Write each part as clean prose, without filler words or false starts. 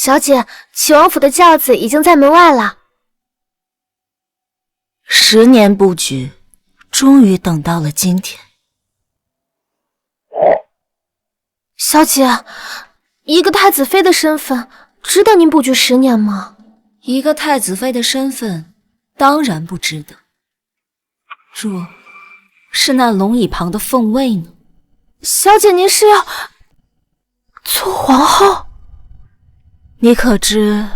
小姐，齐王府的轿子已经在门外了。10年布局，终于等到了今天。小姐，一个太子妃的身份，值得您布局10年吗？一个太子妃的身份，当然不值得。若是那龙椅旁的凤位呢？小姐，您是要做皇后？你可知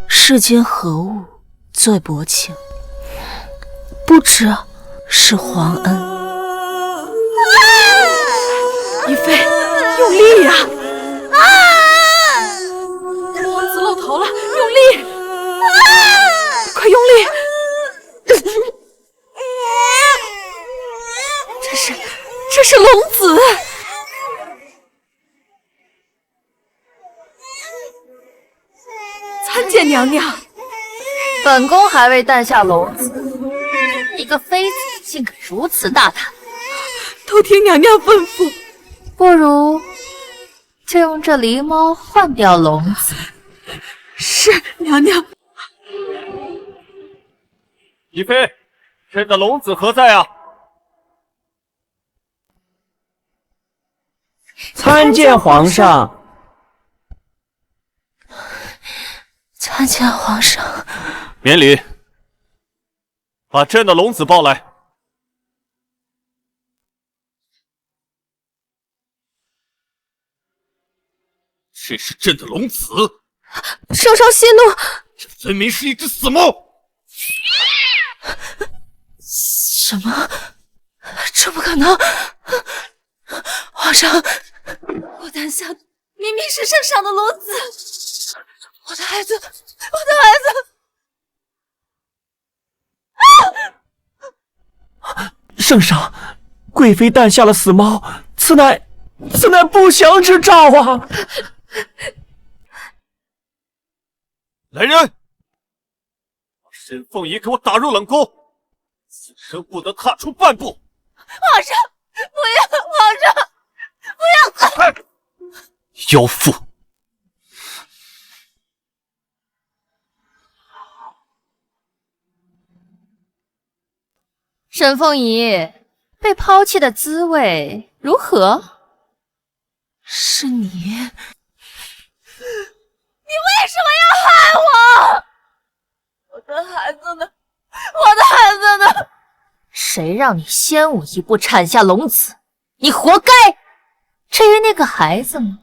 世间何物最薄情？不知。是皇恩。宜妃，用力呀！王子露头了，用力！快用力！这是龙子！参见娘娘。本宫还未诞下龙子，一个妃子竟敢如此大胆！都听娘娘吩咐。不如就用这狸猫换掉龙子。是娘娘。宜妃，朕的龙子何在啊？参见皇上。参见皇上。免礼。把朕的龙子抱来。这是朕的龙子。圣上息怒。这分明是一只死猫。什么？这不可能！皇上，我诞下的明明是圣上的龙子，我的孩子，我的孩子！圣上，贵妃诞下了死猫，此乃不祥之兆啊！来人，把沈凤仪给我打入冷宫，此生不得踏出半步。皇上，不要！皇上，不要！妖妇！沈凤仪，被抛弃的滋味如何？是你。你为什么要害我？我的孩子呢？我的孩子呢？谁让你先我一步产下龙子？你活该！至于那个孩子呢？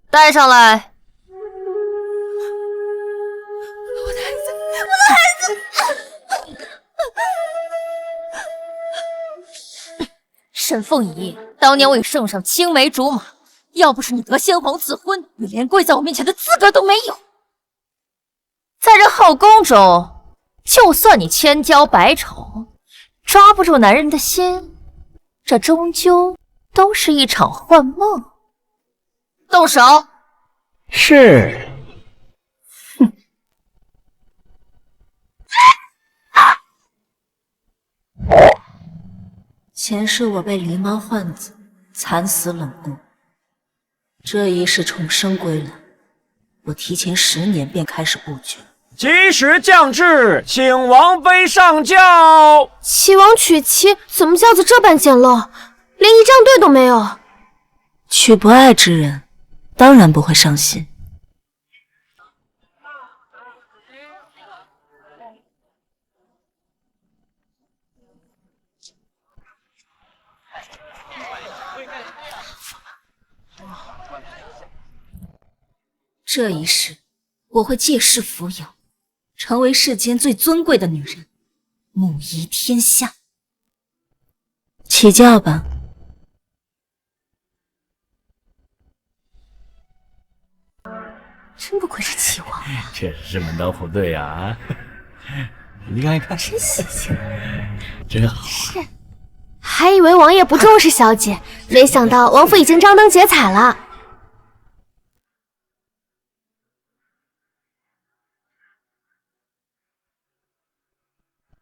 带上来。我的孩子，我的孩子！沈凤仪，当年为圣上青梅竹马，要不是你得先皇赐婚，你连跪在我面前的资格都没有。在这后宫中，就算你千娇百宠，抓不住男人的心，这终究都是一场幻梦。动手！是。哼。前世我被狸猫唤子，惨死冷宫。这一世重生归来，我提前10年便开始布局。及时降旨，请王妃上轿。齐王娶妻，怎么轿子这般简陋，连仪仗队都没有？娶不爱之人，当然不会上心。这一世，我会借势扶摇，成为世间最尊贵的女人，母仪天下。起轿吧。真不愧是齐王啊！确实是门当户对啊！你看一看，真喜庆，真好。是，还以为王爷不重视小姐，没想到王府已经张灯结彩了。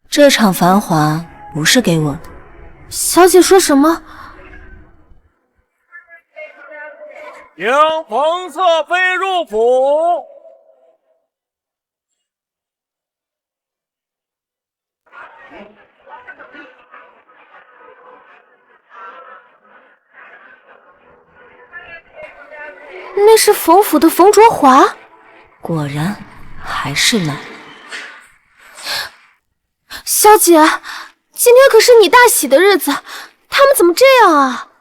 这场繁华不是给我的。小姐说什么？迎冯侧妃入府。那是冯府的冯卓华，果然还是懒。小姐，今天可是你大喜的日子，他们怎么这样啊？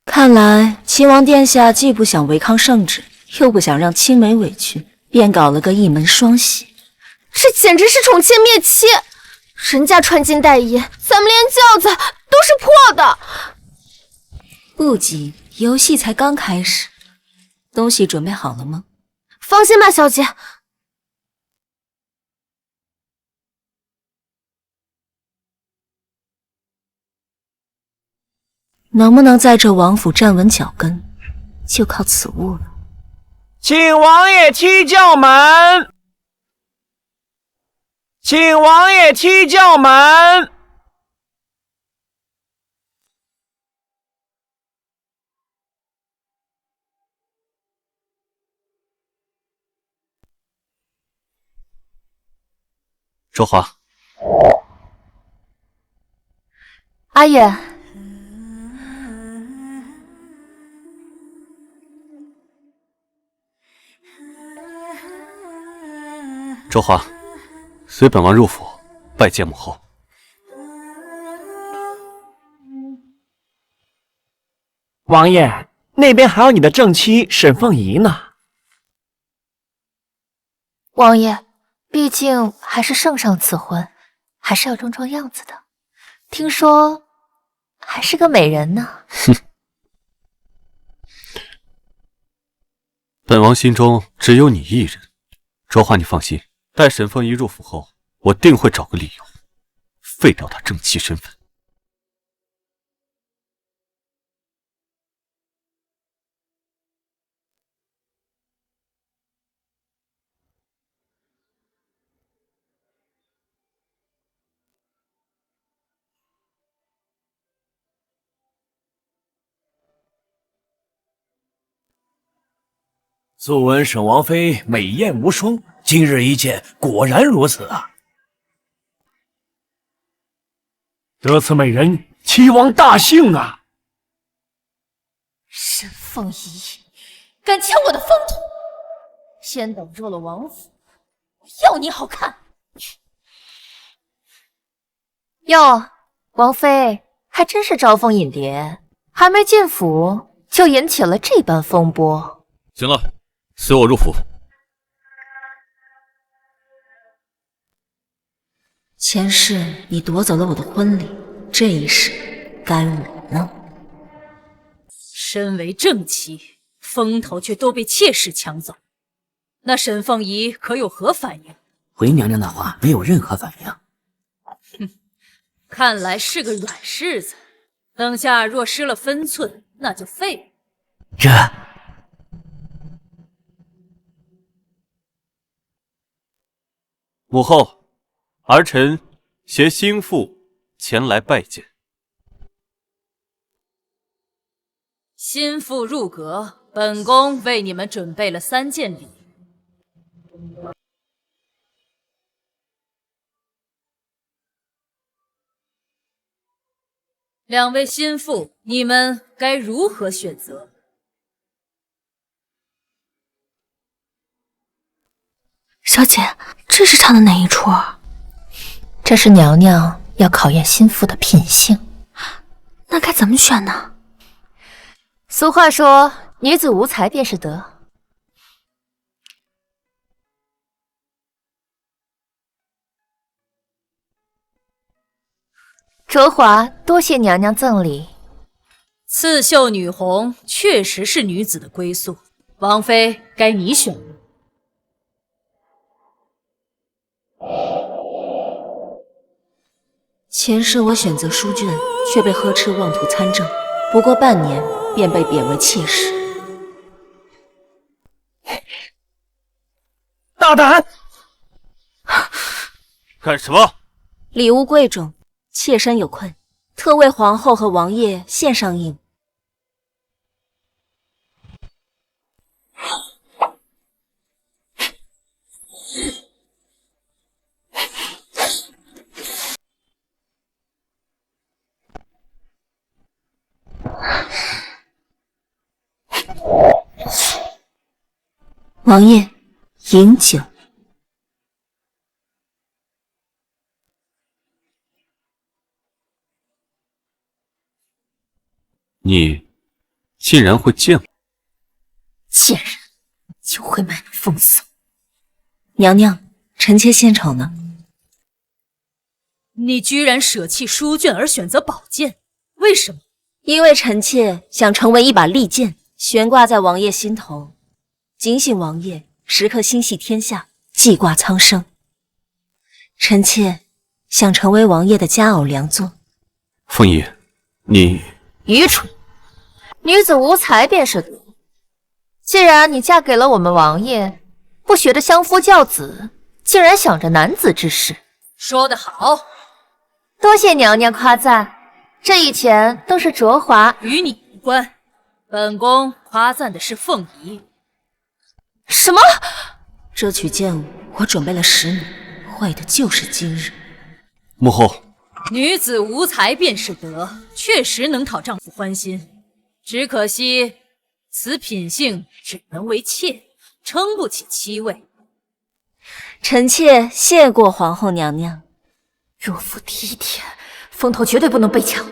看来秦王殿下既不想违抗圣旨，又不想让青梅委屈，便搞了个一门双喜。这简直是宠妾灭妻！人家穿金戴银，咱们连轿子都是破的。不急，游戏才刚开始。东西准备好了吗？放心吧，小姐。能不能在这王府站稳脚跟，就靠此物了。请王爷踢轿门，请王爷踢轿门。卓华，阿爷，卓华，随本王入府拜见母后。王爷，那边还有你的正妻沈凤仪呢。王爷，毕竟还是圣上赐婚，还是要装装样子的。听说还是个美人呢。哼，本王心中只有你一人。卓华，你放心，待沈凤仪入府后，我定会找个理由废掉她正妻身份。素闻沈王妃美艳无双，今日一见，果然如此啊！得此美人，齐王大幸啊！沈凤仪，敢抢我的风头，先等入了王府，我要你好看！哟，王妃还真是招蜂引蝶，还没进府就引起了这般风波。行了。随我入府。前世你夺走了我的婚礼，这一世该我呢？身为正妻，风头却都被妾室抢走，那沈凤仪可有何反应？回娘娘的话没有任何反应。哼，看来是个软柿子。等下若失了分寸，那就废了。这。母后，儿臣携心腹前来拜见。心腹入阁，本宫为你们准备了3件礼。2位心腹，你们该如何选择？小姐，这是唱的哪一出？这是娘娘要考验心腹的品性，那该怎么选呢？俗话说，女子无才便是德。卓华，多谢娘娘赠礼。刺绣女红确实是女子的归宿，王妃该你选了。前世我选择书卷，却被呵斥妄图参政，不过半年便被贬为妾室。大胆！干什么？礼物贵重，妾身有困，特为皇后和王爷献上印。王爷，饮酒。你竟然会见我？贱人，就会卖弄风骚。娘娘，臣妾献丑呢。你居然舍弃书卷而选择宝剑，为什么？因为臣妾想成为一把利剑，悬挂在王爷心头，警醒王爷时刻心系天下，记挂苍生。臣妾想成为王爷的佳偶良作。凤仪，你愚蠢！女子无才便是德。既然你嫁给了我们王爷，不学着相夫教子，竟然想着男子之事。说得好，多谢娘娘夸赞，这一切都是卓华与你无关。本宫夸赞的是凤仪。什么？这曲剑舞我准备了10年，为的就是今日。母后，女子无才便是德，确实能讨丈夫欢心，只可惜此品性只能为妾，撑不起妻位。臣妾谢过皇后娘娘。若夫第一天，风头绝对不能被抢。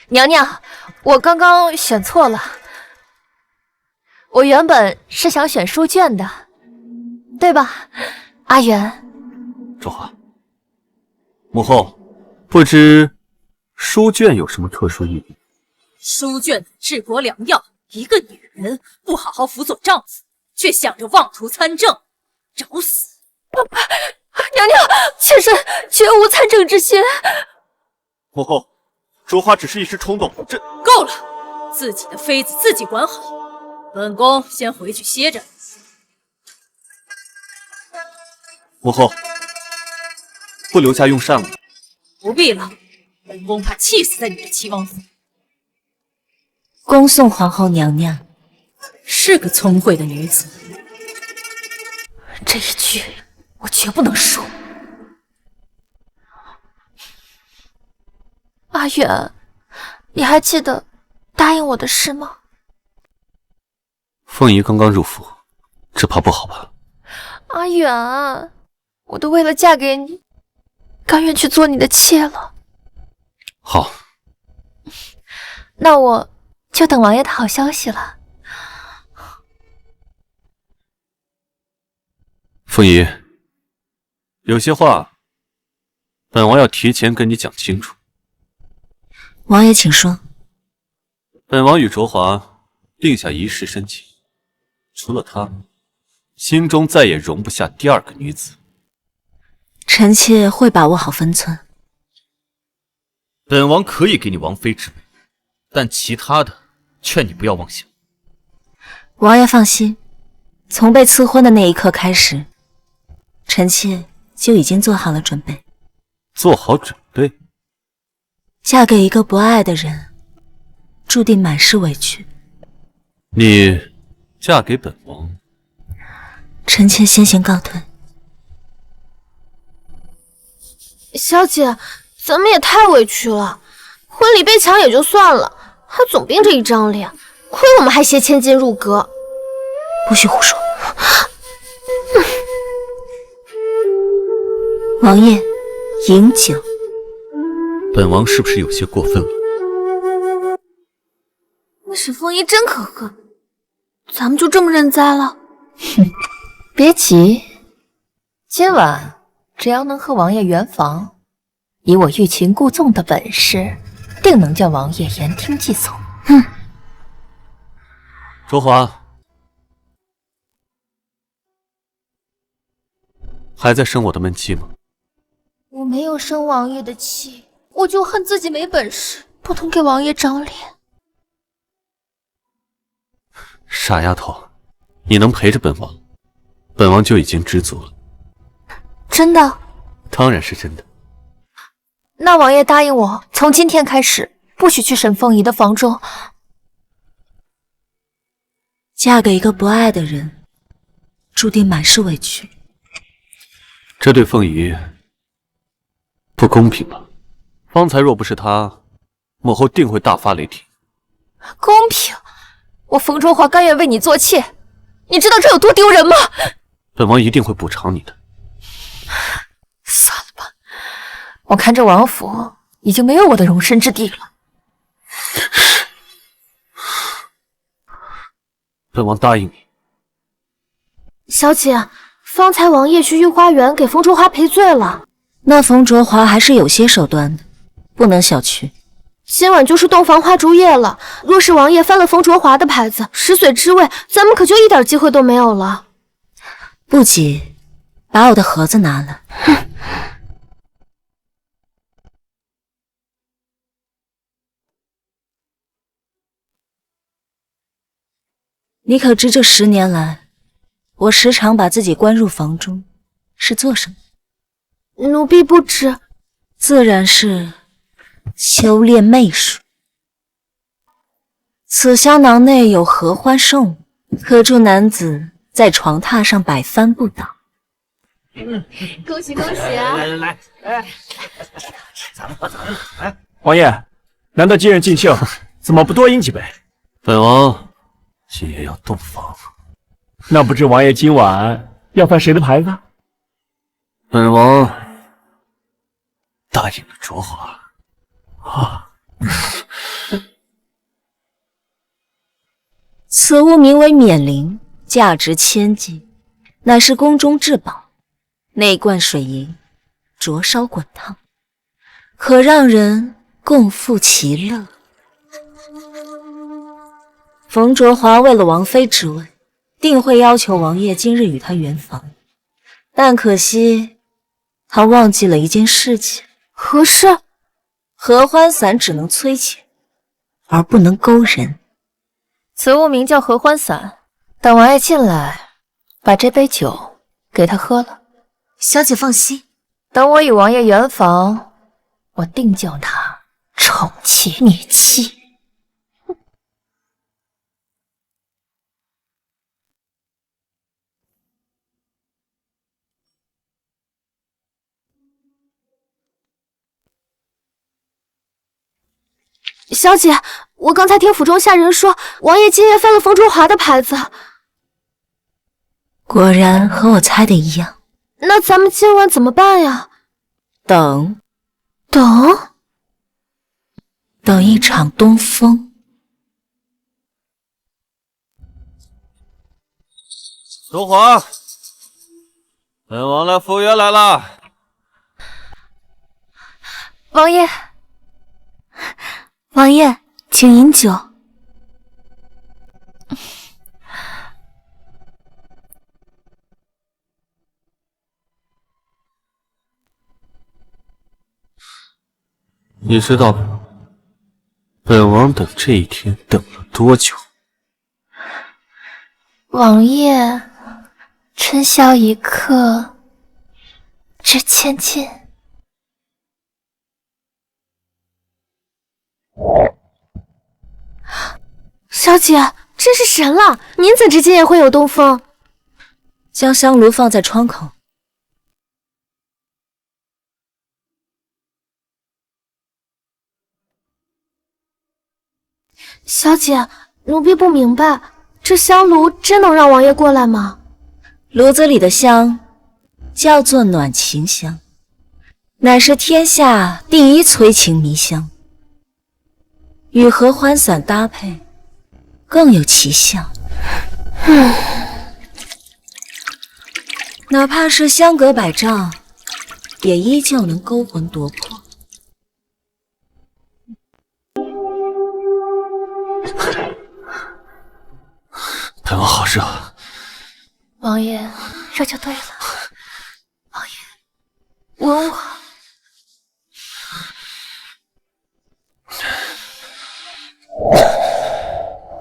娘娘，我刚刚选错了，我原本是想选书卷的，对吧，阿元？卓华，母后，不知书卷有什么特殊意义？书卷治国良药，一个女人不好好辅佐丈夫，却想着妄图参政，找死！娘娘，妾身绝无参政之心。母后，卓华只是一时冲动，这够了，自己的妃子自己管好。本宫先回去歇着。母后，不留下用膳了。不必了，本宫怕气死在你这齐王府。恭送皇后娘娘。是个聪慧的女子。这一局我绝不能输。阿远，你还记得答应我的事吗？凤仪刚刚入府，这怕不好吧？阿远，我都为了嫁给你，甘愿去做你的妾了。好，那我就等王爷的好消息了。凤仪，有些话，本王要提前跟你讲清楚。王爷请说。本王与卓华定下一世深情，除了她，心中再也容不下第二个女子。臣妾会把握好分寸。本王可以给你王妃之位，但其他的，劝你不要妄想。王爷放心，从被赐婚的那一刻开始，臣妾就已经做好了准备。做好准备？嫁给一个不爱的人，注定满是委屈。你嫁给本王，臣妾先行告退。小姐，咱们也太委屈了，婚礼被抢也就算了，还总病着一张脸，亏我们还携千金入阁。不许胡说。王爷，饮酒。本王是不是有些过分了？那沈凤仪真可恨，咱们就这么认栽了？哼，别急，今晚只要能和王爷圆房，以我欲擒故纵的本事，定能叫王爷言听计从。哼。卓华，还在生我的闷气吗？我没有生王爷的气，我就恨自己没本事，不懂给王爷长脸。傻丫头，你能陪着本王，本王就已经知足了。真的？当然是真的。那王爷答应我，从今天开始，不许去沈凤仪的房中。嫁给一个不爱的人，注定满是委屈。这对凤仪不公平吧？方才若不是他，母后定会大发雷霆。公平？我冯卓华甘愿为你做妾，你知道这有多丢人吗？本王一定会补偿你的。算了吧，我看这王府已经没有我的容身之地了。本王答应你。小姐，方才王爷去御花园给冯卓华赔罪了。那冯卓华还是有些手段的，不能小觑。今晚就是洞房花烛夜了，若是王爷翻了冯卓华的牌子，食髓知味，咱们可就一点机会都没有了。不急，把我的盒子拿来。你可知这10年来，我时常把自己关入房中，是做什么？奴婢不知。自然是修炼媚术。此香囊内有合欢圣物，可助男子在床榻上百翻不倒。恭喜恭喜啊！来，咱们喝，来。王爷，难得今日尽兴，怎么不多饮几杯？本王今夜要洞房，那不知王爷今晚要翻谁的牌子？本王答应了卓华。此物名为冕铃，价值1000金，乃是宫中至宝，内灌水银，灼烧滚烫，可让人共赴其乐。冯卓华为了王妃之位，定会要求王爷今日与他圆房，但可惜他忘记了一件事情。何事？合欢散只能催情，而不能勾人。此物名叫合欢散，等王爷进来，把这杯酒给他喝了。小姐放心，等我与王爷圆房，我定叫他宠妾虐妻。小姐，我刚才听府中下人说，王爷今夜翻了冯卓华的牌子。果然和我猜的一样。那咱们今晚怎么办呀？等一场东风。卓华，本王来赴约来了。王爷，请饮酒。你知道本王等这一天等了多久？王爷，春宵一刻值千金。小姐，真是神了！您怎知今夜会有东风？将香炉放在窗口。小姐，奴婢不明白，这香炉真能让王爷过来吗？炉子里的香叫做暖情香，乃是天下第一催情迷香，与合欢散搭配更有奇效。哪怕是相隔100丈，也依旧能勾魂夺魄。本王好热。王爷，这就对了。王爷，吻我。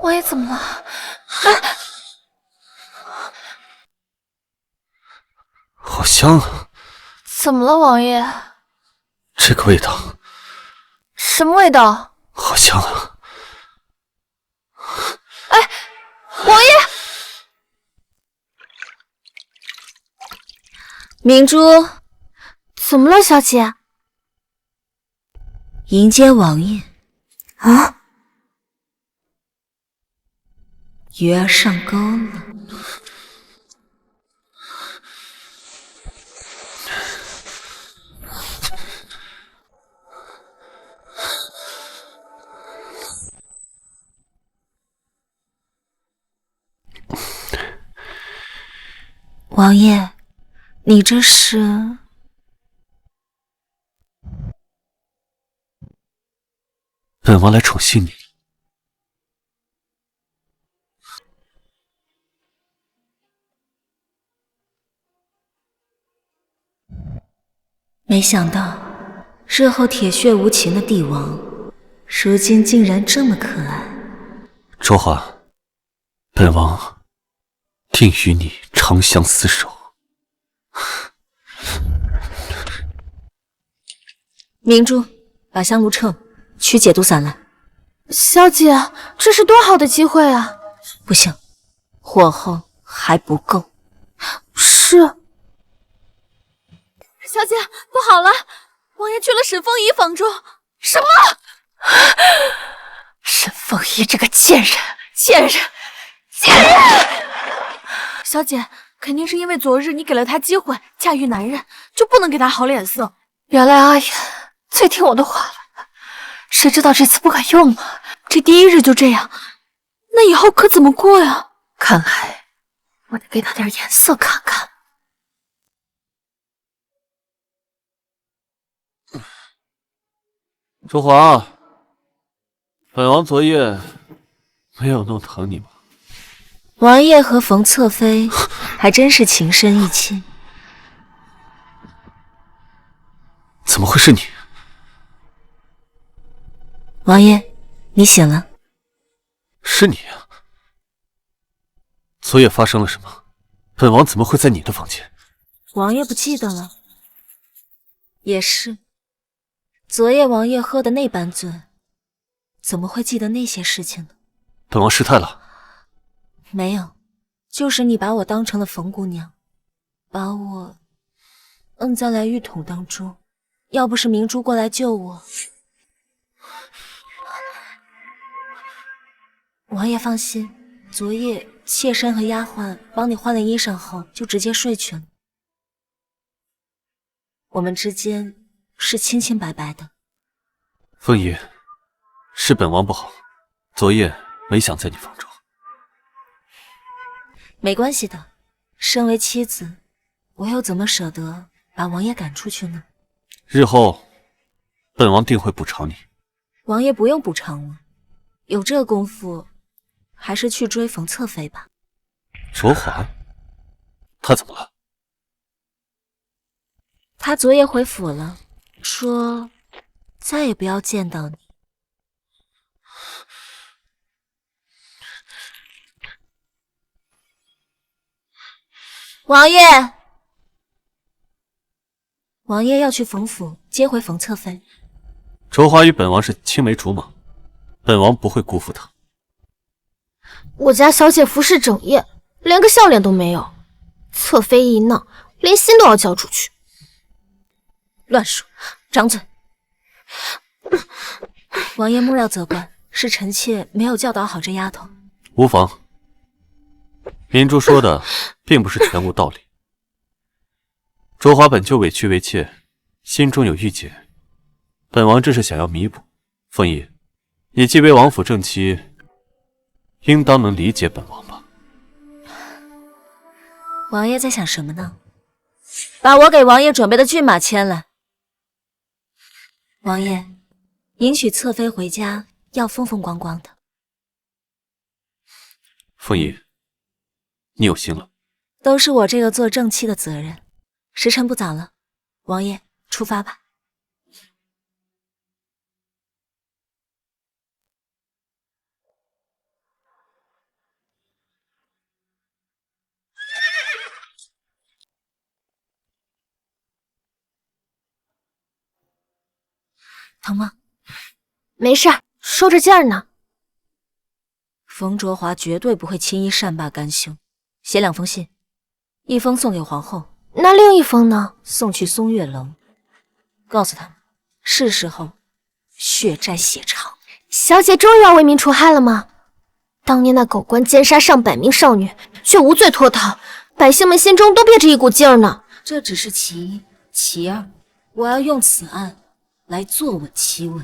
王爷怎么了？好香啊！怎么了，王爷？这个味道，什么味道？好香啊！王爷，明珠，怎么了，小姐？迎接王爷。啊！鱼儿上钩了。王爷，你这是？本王来宠幸你。没想到，日后铁血无情的帝王，如今竟然这么可爱。卓华，本王定与你长相厮守。明珠，把香炉撤，取解毒伞来。小姐，这是多好的机会啊！不行，火候还不够。是。小姐，不好了，王爷去了沈凤仪房中。什么？沈凤仪这个贱人！小姐，肯定是因为昨日你给了他机会驾驭男人，就不能给他好脸色。原来阿言最听我的话了，谁知道这次不管用啊！这第一日就这样，那以后可怎么过呀？看来我得给他点颜色看看。卓华，本王昨夜没有弄疼你吗？王爷和冯侧妃还真是情深意切。怎么会是你？王爷，你醒了。是你啊！昨夜发生了什么？本王怎么会在你的房间？王爷不记得了？也是，昨夜王爷喝的那般醉，怎么会记得那些事情呢？本王失态了。没有，就是你把我当成了冯姑娘，把我摁在了浴桶当中。要不是明珠过来救我，王爷放心，昨夜妾身和丫鬟帮你换了衣裳后，就直接睡去了。我们之间是清清白白的。凤仪，是本王不好，昨夜没想在你房中。没关系的，身为妻子，我又怎么舍得把王爷赶出去呢？日后，本王定会补偿你。王爷不用补偿了，有这功夫，还是去追冯侧妃吧。卓华，他怎么了？他昨夜回府了，说再也不要见到你。王爷，王爷要去冯府接回冯侧妃。卓华与本王是青梅竹马，本王不会辜负他。我家小姐服侍整夜，连个笑脸都没有。侧妃一闹，连心都要交出去。乱说，张嘴！王爷莫要责怪，是臣妾没有教导好这丫头。无妨，明珠说的并不是全无道理。卓华本就委屈为妾，心中有郁结，本王这是想要弥补。凤仪，你既为王府正妻，应当能理解本王吧？王爷在想什么呢？把我给王爷准备的骏马牵来。王爷，迎娶侧妃回家要风风光光的。凤仪，你有心了。都是我这个做正妻的责任。时辰不早了，王爷出发吧。疼吗？没事，收着劲儿呢。冯卓华绝对不会轻易善罢甘休。写2封信，一封送给皇后，那另一封呢？送去松月楼，告诉他们是时候血债血偿。小姐终于要为民除害了吗？当年那狗官奸杀上百名少女，却无罪脱逃，百姓们心中都憋着一股劲儿呢。这只是其一，其二，我要用此案来坐稳七位。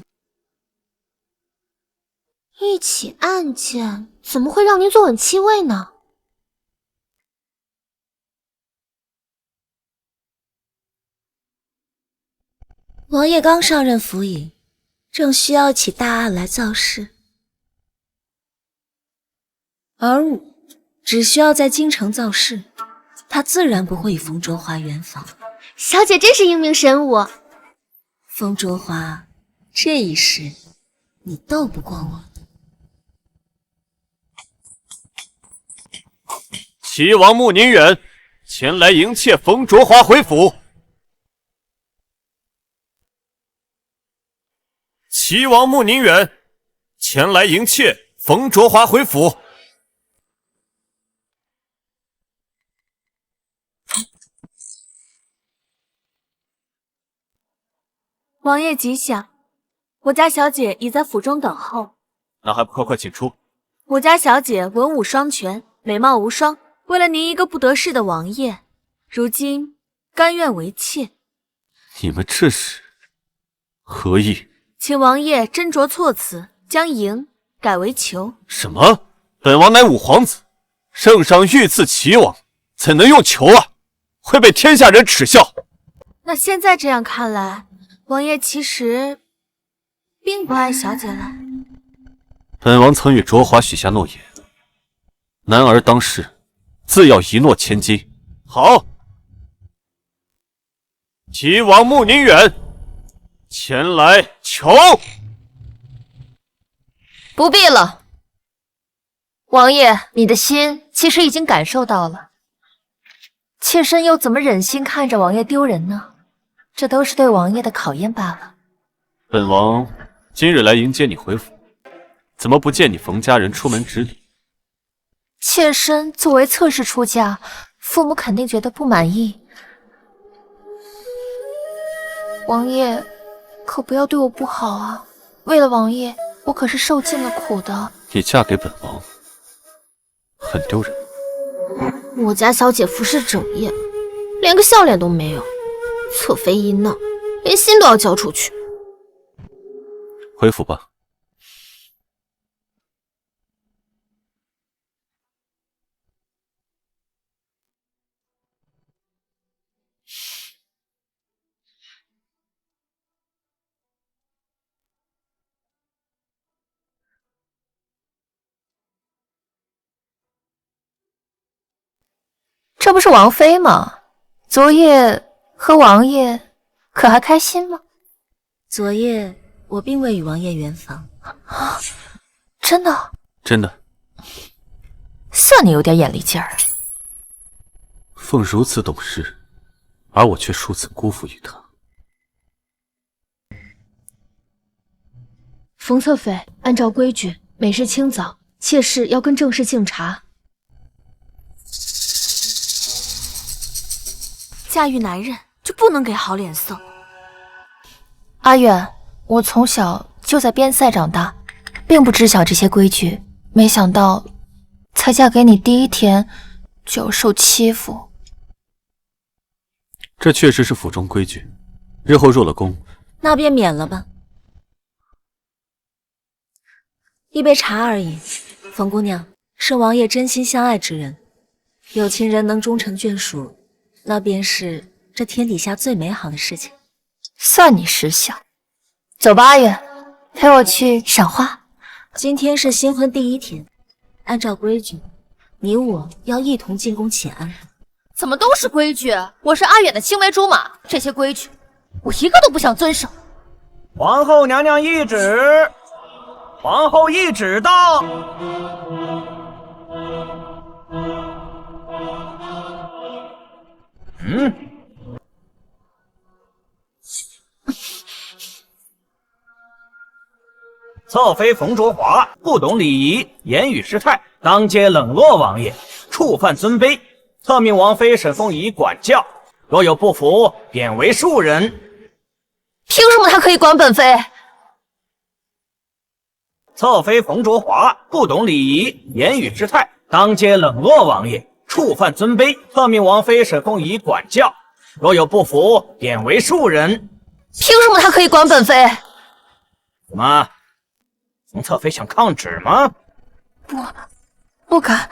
一起案件怎么会让您坐稳七位呢？王爷刚上任府尹，正需要一起大案来造势，而我只需要在京城造势，他自然不会与冯卓华圆房。小姐真是英明神武。冯卓华，这一世你斗不过我。齐王穆宁远前来迎妾冯卓华回府。齐王穆宁远前来迎妾冯卓华回府。王爷吉祥，我家小姐已在府中等候。那还不快快请出？我家小姐文武双全，美貌无双，为了您一个不得势的王爷，如今甘愿为妾。你们这是何意？请王爷斟酌措辞，将迎改为求。什么？本王乃五皇子，圣上御赐齐王，怎能用求啊？会被天下人耻笑。那现在这样看来，王爷其实并不爱小姐了。本王曾与卓华许下诺言，男儿当世，自要一诺千金。好，齐王穆宁远前来求。不必了，王爷，你的心其实已经感受到了。妾身又怎么忍心看着王爷丢人呢？这都是对王爷的考验罢了。本王今日来迎接你回府，怎么不见你冯家人出门执礼？妾身作为侧室出嫁，父母肯定觉得不满意。王爷可不要对我不好啊！为了王爷，我可是受尽了苦的。你嫁给本王，很丢人。我家小姐服侍整夜，连个笑脸都没有，侧妃一闹，连心都要交出去。回府吧。这不是王妃吗？昨夜和王爷可还开心吗？昨夜我并未与王爷圆房。真的？真的。算你有点眼力劲儿。凤如此懂事，而我却如此辜负于她。冯侧妃，按照规矩，每日清早，妾室要跟正室敬茶。驾驭男人就不能给好脸色。阿远，我从小就在边塞长大，并不知晓这些规矩，没想到才嫁给你第一天就要受欺负。这确实是府中规矩，日后入了宫，那便免了吧。一杯茶而已。冯姑娘是王爷真心相爱之人，有情人能终成眷属，那便是这天底下最美好的事情。算你识相。走吧，阿远，陪我去赏花。今天是新婚第一天，按照规矩，你我要一同进宫请安。怎么都是规矩？我是阿远的青梅竹马，这些规矩我一个都不想遵守。皇后娘娘懿旨，皇后懿旨到。侧妃冯卓华不懂礼仪，言语失态，当街冷落王爷，触犯尊卑，特命王妃沈凤仪管教，若有不服，贬为庶人。凭什么他可以管本妃？侧妃冯卓华不懂礼仪，言语失态，当街冷落王爷，触犯尊卑，特命王妃沈凤仪管教。若有不服，贬为庶人。凭什么他可以管本妃？怎么，冯侧妃想抗旨吗？不敢。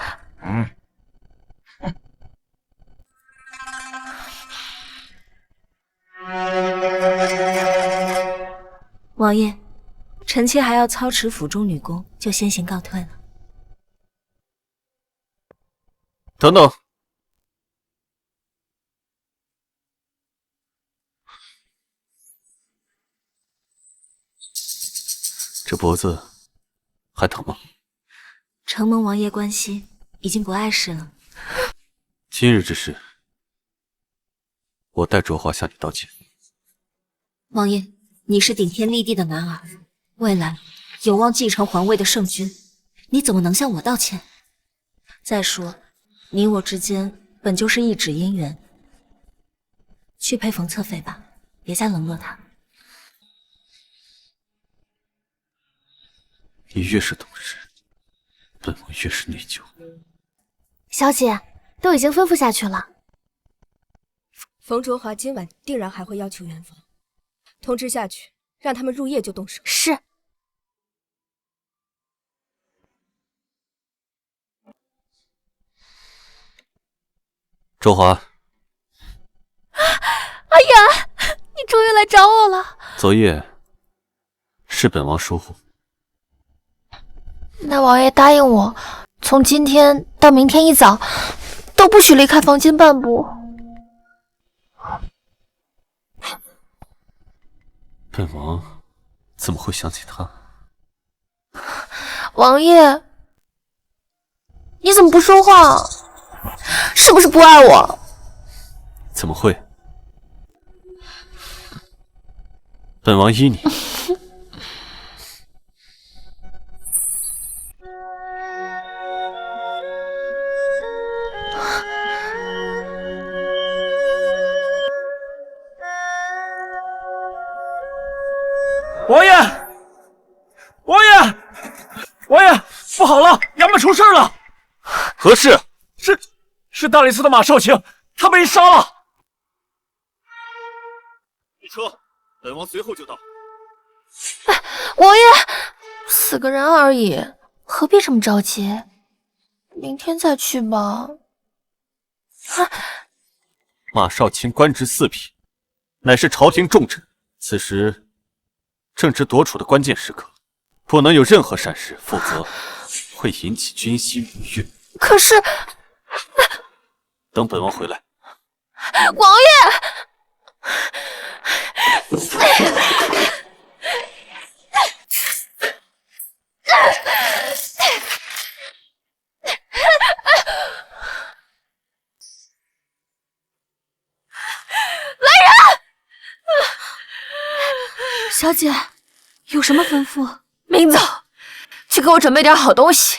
王爷，臣妾还要操持府中女工，就先行告退了。等等，这脖子还疼吗？承蒙王爷关心，已经不碍事了。今日之事，我代卓华向你道歉。王爷，你是顶天立地的男儿，未来有望继承皇位的圣君，你怎么能向我道歉？再说，你我之间本就是一纸姻缘，去陪冯侧妃吧，别再冷落她。你越是懂事，本王越是内疚。小姐，都已经吩咐下去了。冯卓华今晚定然还会要求圆房，通知下去，让他们入夜就动手。是。周华，阿远，你终于来找我了。昨夜是本王疏忽。那王爷答应我，从今天到明天一早都不许离开房间半步。本王怎么会想起他？王爷，你怎么不说话？是不是不爱我？怎么会？本王依你。王爷，王爷，王爷，不好了，衙门出事了！何事？是大理寺的马少卿，他被杀了。御车，本王随后就到。王爷，死个人而已，何必这么着急？明天再去吧。马少卿官职四品，乃是朝廷重臣，此时正值夺储的关键时刻，不能有任何闪失，否则会引起军心不悦。可是，等本王回来。王爷，小姐，有什么吩咐？明早去给我准备点好东西。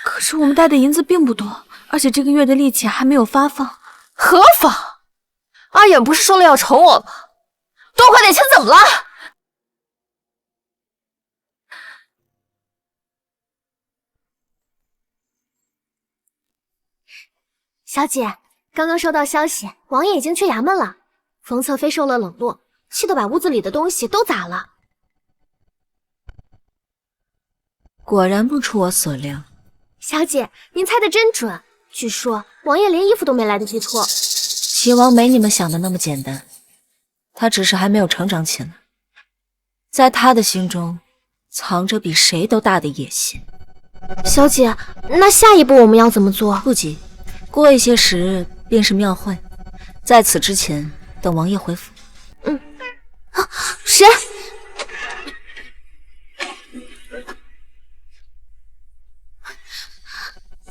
可是我们带的银子并不多，而且这个月的利钱还没有发放。何妨？阿远不是说了要宠我吗？多花点钱怎么了？小姐，刚刚收到消息，王爷已经去衙门了。冯侧妃受了冷落，气得把屋子里的东西都砸了。果然不出我所料。小姐，您猜得真准。据说王爷连衣服都没来得及脱。齐王没你们想的那么简单，他只是还没有成长起来，在他的心中藏着比谁都大的野心。小姐，那下一步我们要怎么做？不急，过一些时日便是庙会，在此之前，等王爷回府。谁？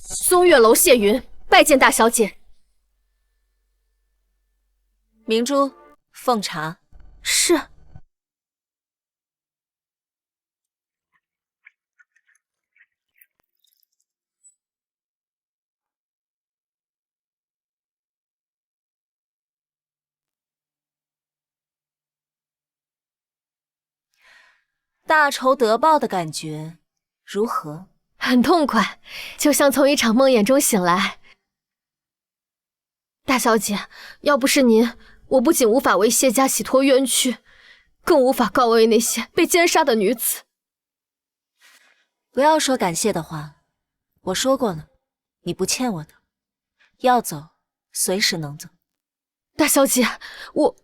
松月楼谢云拜见大小姐。明珠，奉茶。是。大仇得报的感觉如何？很痛快，就像从一场梦魇中醒来。大小姐，要不是您，我不仅无法为谢家洗脱冤屈，更无法告慰那些被奸杀的女子。不要说感谢的话，我说过了，你不欠我的，要走随时能走。大小姐，我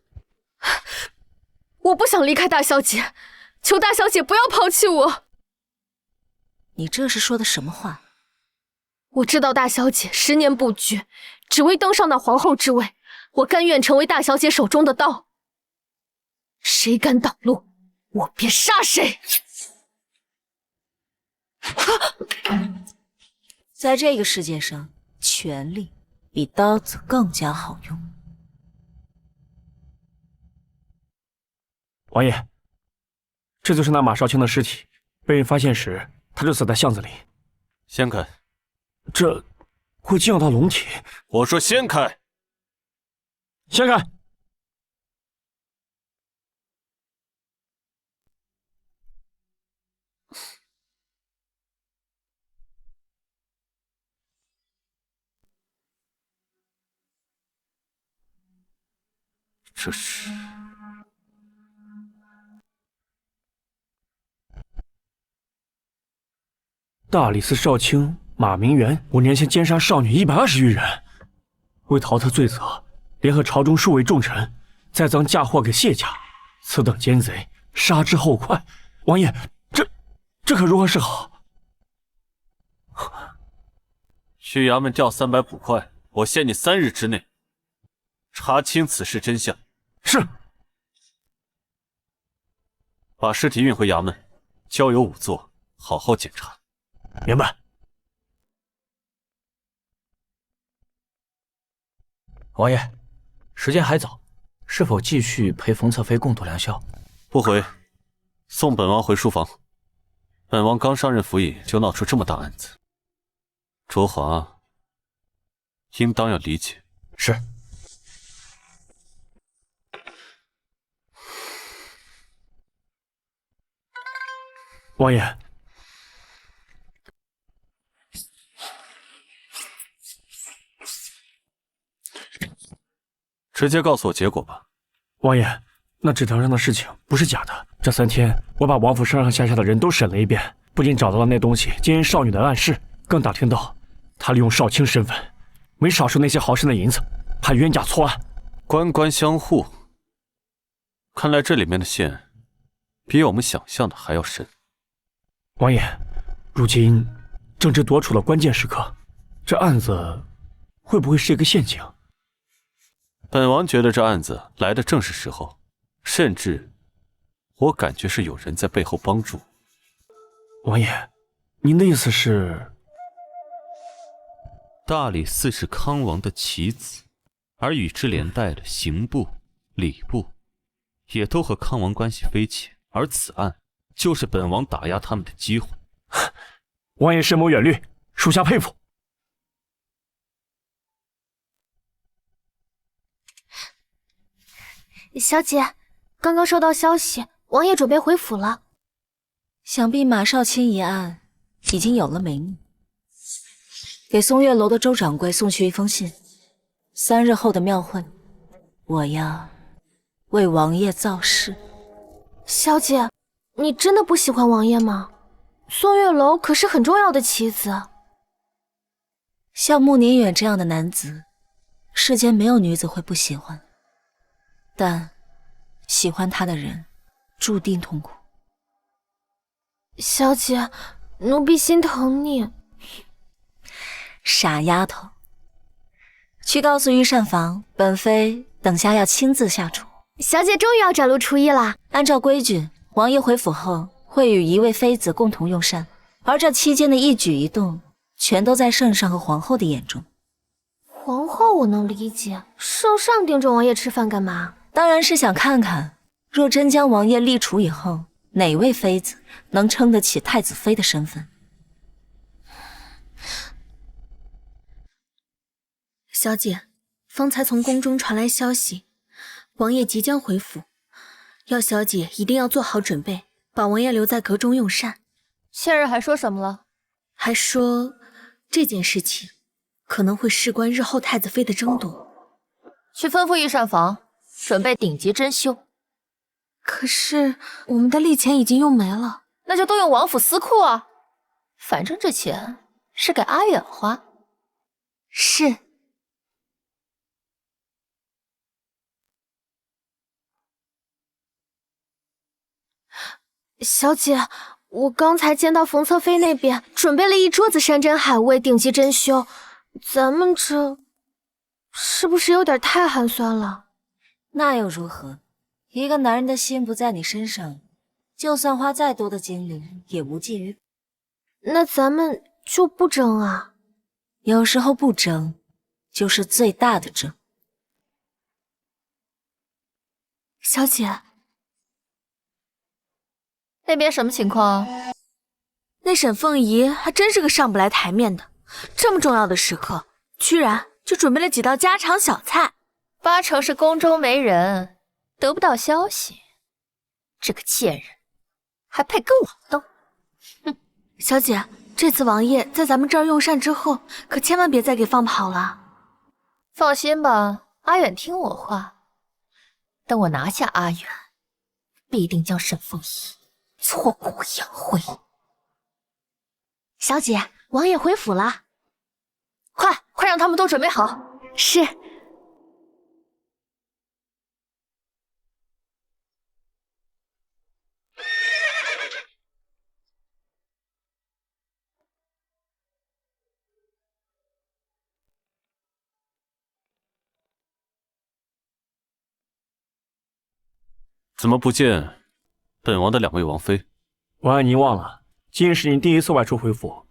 不想离开大小姐，求大小姐不要抛弃我。你这是说的什么话？我知道大小姐10年不举，只为登上那皇后之位，我甘愿成为大小姐手中的刀。谁敢挡路，我便杀谁。在这个世界上，权力比刀子更加好用。王爷，这就是那马少卿的尸体，被人发现时，他就死在巷子里。掀开。这会惊扰到龙体。我说掀开。掀开。这是大理寺少卿马明元5年前奸杀少女120余人，为逃脱罪责，联合朝中数位重臣，栽赃嫁祸给谢家。此等奸贼，杀之后快。王爷，这可如何是好？去衙门调300捕快，我限你3日之内查清此事真相。是。把尸体运回衙门，交由仵作好好检查。明白。王爷，时间还早，是否继续陪冯侧妃共度良宵？不回，送本王回书房。本王刚上任府尹，就闹出这么大案子，卓华应当要理解。是。王爷，直接告诉我结果吧。王爷，那纸条上的事情不是假的。这3天，我把王府上上下下的人都审了一遍，不仅找到了那东西奸淫少女的暗示，更打听到他利用少卿身份，没少收那些豪绅的银子，怕冤假错案，官官相护。看来这里面的线比我们想象的还要深。王爷，如今正值夺储的关键时刻，这案子会不会是一个陷阱？本王觉得这案子来的正是时候，甚至我感觉是有人在背后帮助。王爷，您的意思是？大理寺是康王的棋子，而与之连带的刑部、礼部也都和康王关系匪浅，而此案就是本王打压他们的机会。王爷深谋远虑，属下佩服。小姐，刚刚收到消息，王爷准备回府了。想必马少卿一案已经有了眉目。给松月楼的周掌柜送去一封信，3日后的庙会，我要为王爷造势。小姐，你真的不喜欢王爷吗？松月楼可是很重要的棋子。像穆宁远这样的男子，世间没有女子会不喜欢，但喜欢他的人注定痛苦。小姐，奴婢心疼你。傻丫头，去告诉御膳房，本妃等下要亲自下厨。小姐终于要展露厨艺啦！按照规矩，王爷回府后会与1位妃子共同用膳，而这期间的一举一动，全都在圣上和皇后的眼中。皇后我能理解，圣上盯着王爷吃饭干嘛？当然是想看看，若真将王爷立储以后，哪位妃子能撑得起太子妃的身份。小姐，方才从宫中传来消息，王爷即将回府，要小姐一定要做好准备，把王爷留在阁中用膳。现任还说什么了？还说这件事情可能会事关日后太子妃的争夺，去吩咐御膳房准备顶级珍馐。可是我们的利钱已经用没了，那就动用王府司库啊，反正这钱是给阿远花。是。小姐，我刚才见到冯侧妃那边准备了一桌子山珍海味、顶级珍馐，咱们这是不是有点太寒酸了？那又如何？一个男人的心不在你身上，就算花再多的精力也无济于。那咱们就不争啊？有时候不争，就是最大的争。小姐。那边什么情况？那沈凤仪还真是个上不来台面的，这么重要的时刻，居然就准备了几道家常小菜，八成是宫中没人，得不到消息。这个贱人，还配跟我斗？哼！小姐，这次王爷在咱们这儿用膳之后，可千万别再给放跑了。放心吧，阿远听我话，等我拿下阿远，必定将沈凤仪挫骨扬灰。小姐，王爷回府了，快让他们都准备好。是。怎么不见本王的2位王妃？王爷您忘了，今日是您第一次外出回府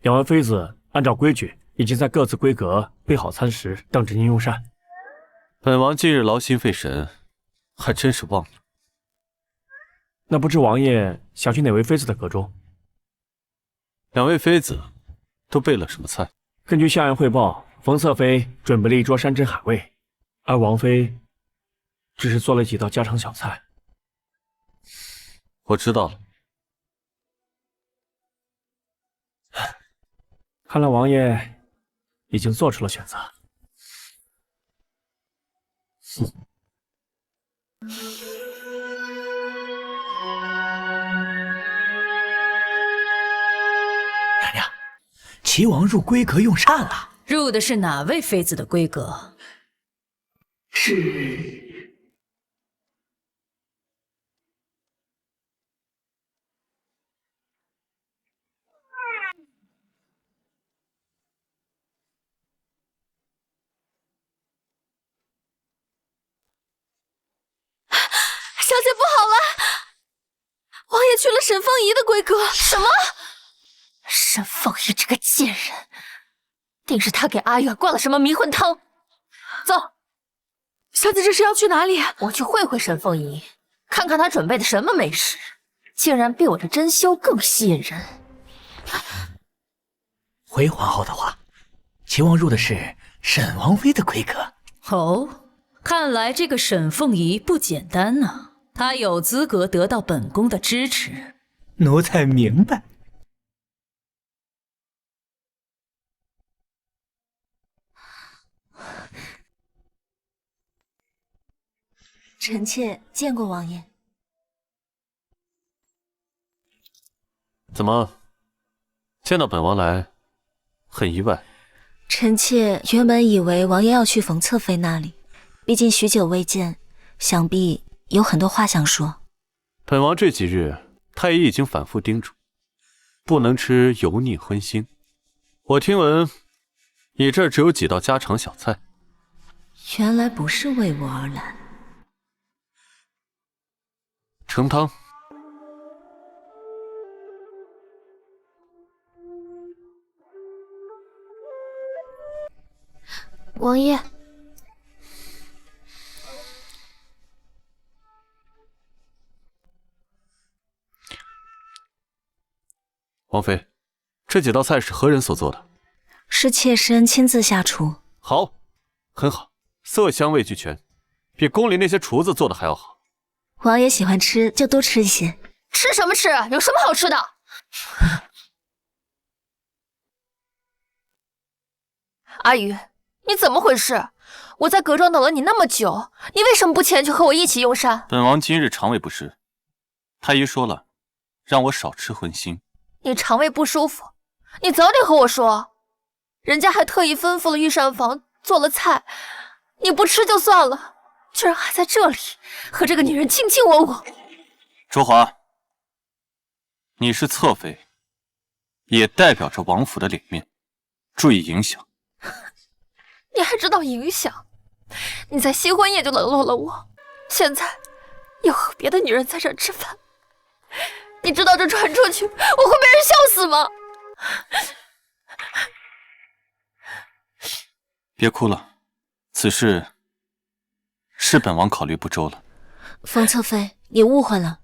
，2位妃子按照规矩已经在各自闺阁备好餐食，等着您用膳。本王今日劳心费神，还真是忘了。那不知王爷想去哪位妃子的阁中？2位妃子都备了什么菜？根据下人汇报，冯侧妃准备了一桌山珍海味，而王妃只是做了几道家常小菜。我知道了。看来王爷已经做出了选择。娘娘，齐王入闺阁用膳了。入的是哪位妃子的闺阁？是。小姐不好了，王爷去了沈凤仪的闺阁。什么？沈凤仪这个贱人，定是他给阿远灌了什么迷魂汤。走，小姐这是要去哪里？我去会会沈凤仪，看看她准备的什么美食，竟然比我的珍馐更吸引人。回皇后的话，齐王入的是沈王妃的闺阁。哦，看来这个沈凤仪不简单呐。他有资格得到本宫的支持。奴才明白。臣妾见过王爷。怎么，见到本王来，很意外？臣妾原本以为王爷要去冯侧妃那里，毕竟许久未见，想必有很多话想说。本王这几日，太医已经反复叮嘱，不能吃油腻荤腥。我听闻，你这儿只有几道家常小菜。原来不是为我而来。盛汤。王爷。王妃，这几道菜是何人所做的？是妾身亲自下厨。好，很好，色香味俱全，比宫里那些厨子做的还要好。王爷喜欢吃就多吃一些。吃什么吃？有什么好吃的？阿宇，你怎么回事？我在阁庄等了你那么久，你为什么不前去和我一起用膳？本王今日肠胃不适，太医说了，让我少吃荤腥。你肠胃不舒服，你早点和我说。人家还特意吩咐了御膳房做了菜，你不吃就算了，居然还在这里和这个女人卿卿我我。卓华，你是侧妃，也代表着王府的脸面，注意影响。你还知道影响？你在新婚夜就冷落了我，现在又和别的女人在这儿吃饭，你知道这传出去我会被人笑死吗？别哭了，此事是本王考虑不周了。冯侧妃，你误会了，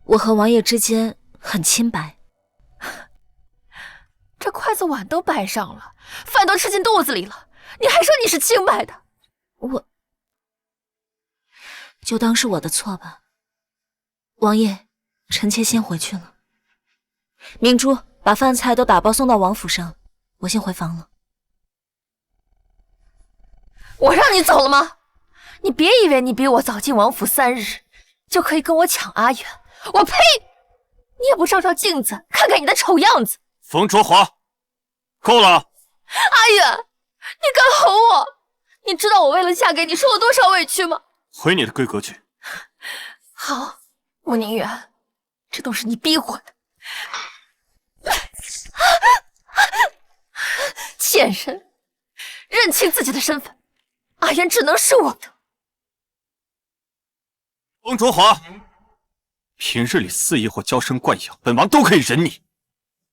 我和王爷之间很清白。这筷子碗都摆上了，饭都吃进肚子里了，你还说你是清白的？我就当是我的错吧。王爷，臣妾先回去了。明珠，把饭菜都打包送到王府上，我先回房了。我让你走了吗？你别以为你比我早进王府3日，就可以跟我抢阿远。我呸！你也不照照镜子，看看你的丑样子。冯卓华，够了！阿远，你敢吼我？你知道我为了嫁给你受了多少委屈吗？回你的闺阁去。好，我宁愿，这都是你逼我的。贱人，认清自己的身份，阿远只能是我的。冯卓华，平日里肆意或娇生惯养，本王都可以忍你，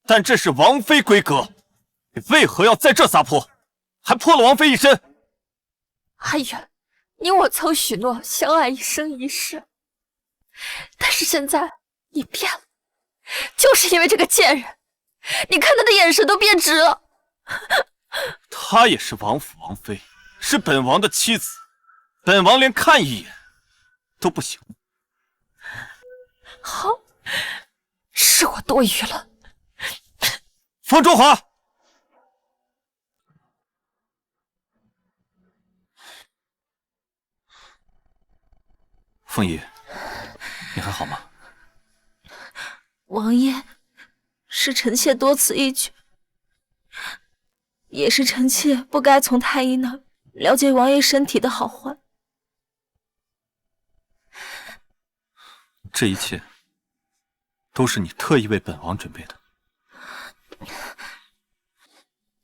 但这是王妃闺阁，你为何要在这撒泼，还泼了王妃一身？阿远，你我曾许诺相爱一生一世，但是现在你变了，就是因为这个贱人，你看他的眼神都变直了。她也是王府王妃，是本王的妻子，本王连看一眼都不行。好，是我多余了。冯卓华，凤仪，你还好吗？王爷，是臣妾多此一举，也是臣妾不该从太医那了解王爷身体的好坏。这一切都是你特意为本王准备的。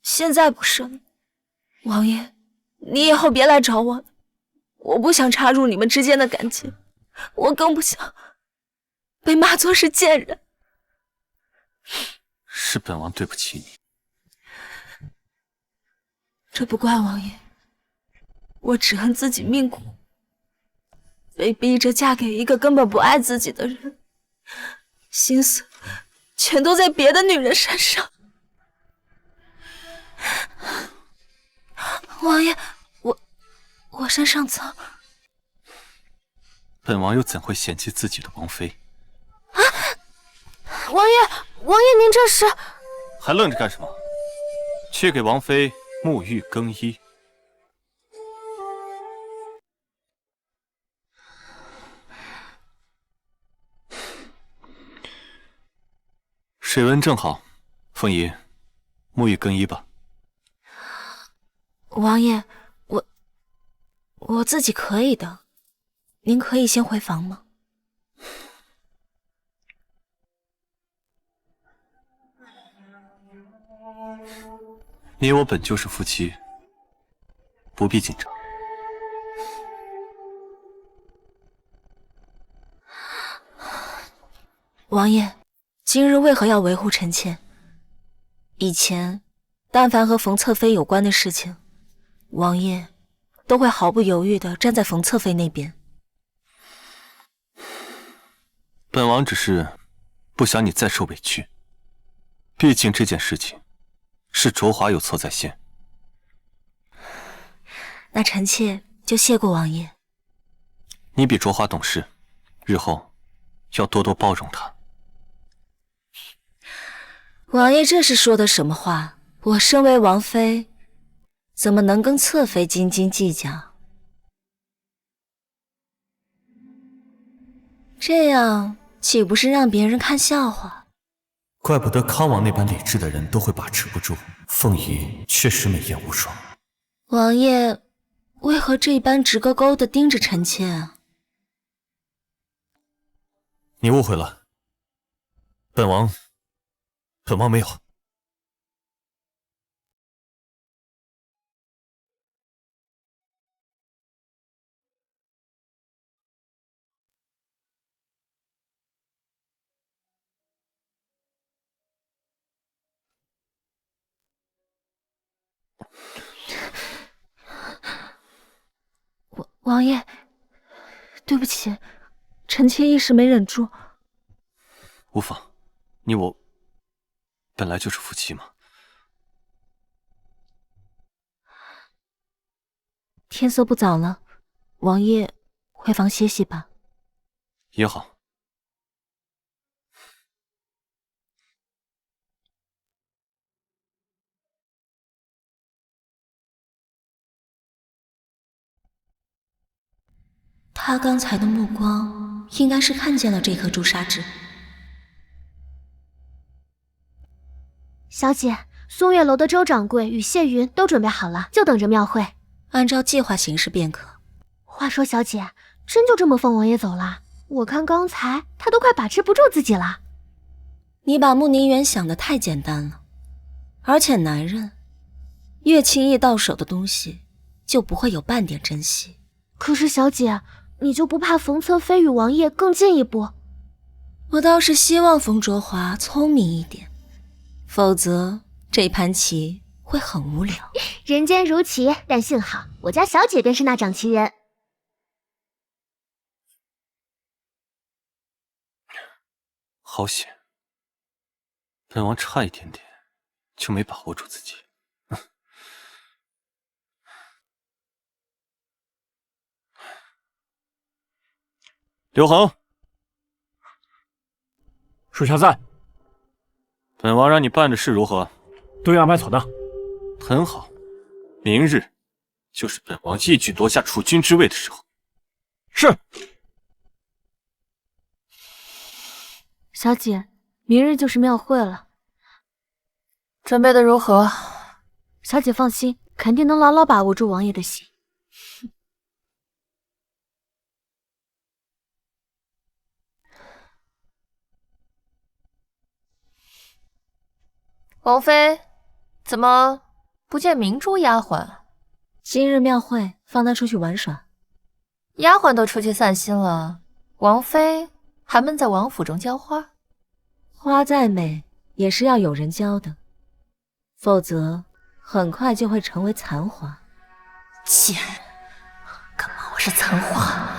现在不是了，王爷，你以后别来找我了，我不想插入你们之间的感情，我更不想被骂作是贱人。是本王对不起你。这不怪王爷，我只恨自己命苦，被逼着嫁给一个根本不爱自己的人，心思全都在别的女人身上。王爷，我身上脏。本王又怎会嫌弃自己的王妃？啊！王爷，您这是……还愣着干什么？去给王妃沐浴更衣。水温正好，凤仪，沐浴更衣吧。王爷，我自己可以的，您可以先回房吗？你我本就是夫妻，不必紧张。王爷，今日为何要维护臣妾？以前，但凡和冯侧妃有关的事情，王爷都会毫不犹豫地站在冯侧妃那边。本王只是不想你再受委屈，毕竟这件事情是卓华有错在先。那臣妾就谢过王爷。你比卓华懂事，日后要多多包容他。王爷这是说的什么话？我身为王妃，怎么能跟侧妃斤斤计较？这样岂不是让别人看笑话？怪不得康王那般理智的人都会把持不住，凤仪确实美艳无双。王爷为何这般直勾勾地盯着臣妾啊？你误会了，本王没有。王爷，对不起，臣妾一时没忍住。无妨，你我本来就是夫妻嘛。天色不早了，王爷回房歇息吧。也好。他刚才的目光应该是看见了这颗朱砂痣。小姐，松月楼的周掌柜与谢云都准备好了，就等着庙会。按照计划行事便可。话说，小姐，真就这么放王爷走了？我看刚才他都快把持不住自己了。你把慕宁远想得太简单了，而且男人越轻易到手的东西，就不会有半点珍惜。可是小姐，你就不怕冯侧妃与王爷更进一步？我倒是希望冯卓华聪明一点，否则这盘棋会很无聊。人间如棋，但幸好我家小姐便是那掌棋人。好险，本王差一点点就没把握住自己。刘恒，属下在。本王让你办的事如何？都已安排妥当。很好，明日就是本王一举夺下储君之位的时候。是。小姐，明日就是庙会了，准备的如何？小姐放心，肯定能牢牢把握住王爷的心。王妃，怎么不见明珠丫鬟？今日庙会，放她出去玩耍。丫鬟都出去散心了，王妃还闷在王府中浇花？花再美，也是要有人浇的，否则很快就会成为残花。贱人，敢骂我是残花！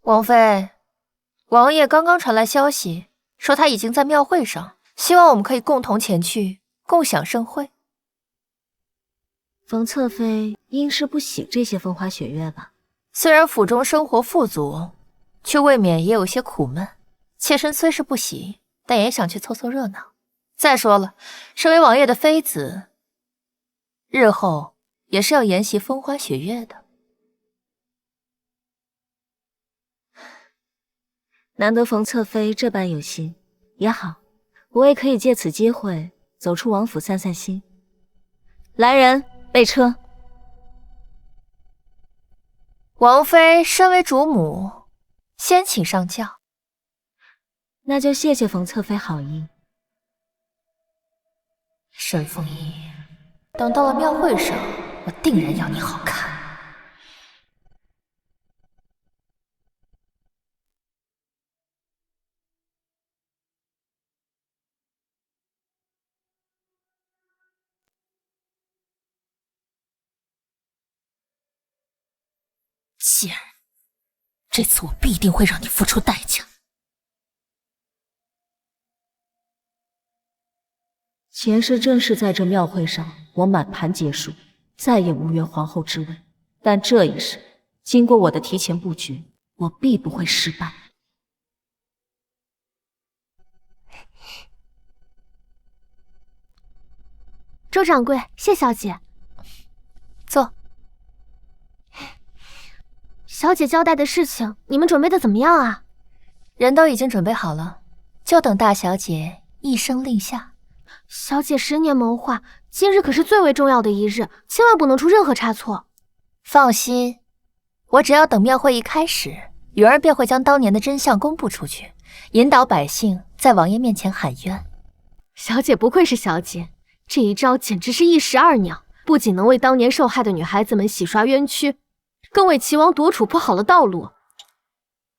王妃，王爷刚刚传来消息，说他已经在庙会上，希望我们可以共同前去，共享盛会。冯侧妃应是不喜这些风花雪月吧？虽然府中生活富足，却未免也有些苦闷。妾身虽是不喜，但也想去凑凑热闹。再说了，身为王爷的妃子，日后也是要沿袭风花雪月的。难得冯侧妃这般有心，也好，我也可以借此机会走出王府散散心。来人，备车。王妃身为主母，先请上轿。那就谢谢冯侧妃好意。沈凤仪，等到了庙会上，我定然要你好看。贱人，这次我必定会让你付出代价。前世正是在这庙会上，我满盘皆输，再也无缘皇后之位。但这一世，经过我的提前布局，我必不会失败。周掌柜，谢小姐。坐。小姐交代的事情，你们准备的怎么样啊？人都已经准备好了，就等大小姐一声令下。小姐10年谋划，今日可是最为重要的一日，千万不能出任何差错。放心，我只要等庙会一开始，云儿便会将当年的真相公布出去，引导百姓在王爷面前喊冤。小姐不愧是小姐，这一招简直是一石二鸟，不仅能为当年受害的女孩子们洗刷冤屈，更为齐王夺储铺好了道路。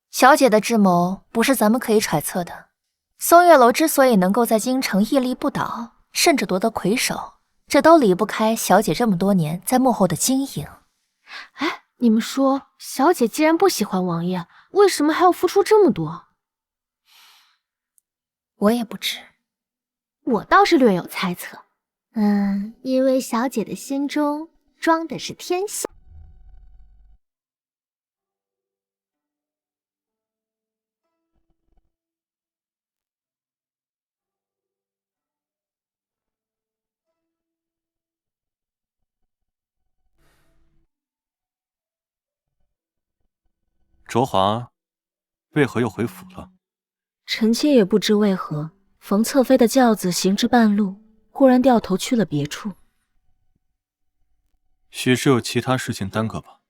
小姐的智谋不是咱们可以揣测的。松月楼之所以能够在京城屹立不倒，甚至夺得魁首，这都离不开小姐这么多年在幕后的经营。哎，你们说，小姐既然不喜欢王爷，为什么还要付出这么多？我也不知，我倒是略有猜测。因为小姐的心中装的是天下。卓华为何又回府了？臣妾也不知为何，冯侧妃的轿子行至半路，忽然掉头去了别处。许是有其他事情耽搁吧。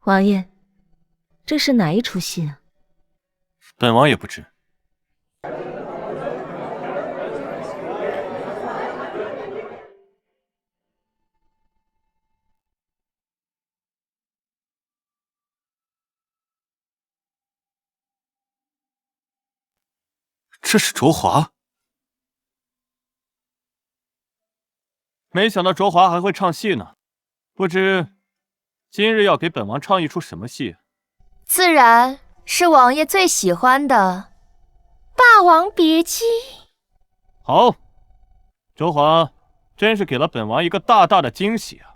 王爷，这是哪一出戏啊？本王也不知。这是卓华，没想到卓华还会唱戏呢，不知今日要给本王唱一出什么戏？自然是王爷最喜欢的《霸王别姬》。好，卓华真是给了本王一个大大的惊喜啊！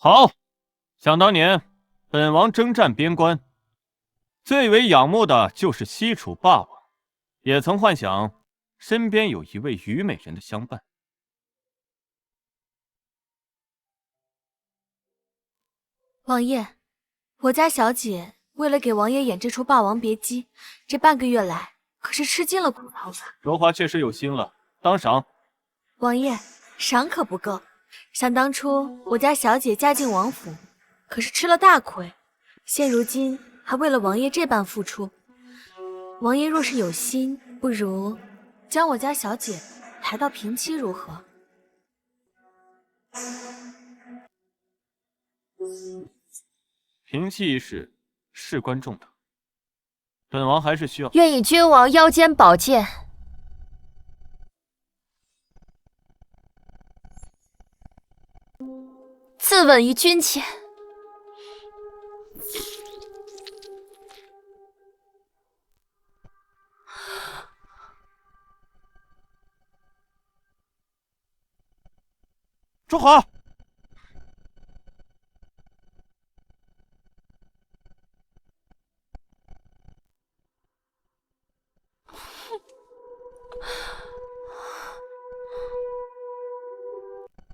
好，想当年，本王征战边关，最为仰慕的就是西楚霸王，也曾幻想身边有一位虞美人的相伴。王爷，我家小姐为了给王爷演这出《霸王别姬》，这半个月来可是吃尽了苦头的。卓华确实有心了，当赏。王爷，赏可不够。想当初我家小姐嫁进王府，可是吃了大亏，现如今还为了王爷这般付出。王爷若是有心，不如将我家小姐抬到平妻如何？平妻一事事关重大，本王还是需要。愿以君王腰间宝剑自刎于君前。卓华，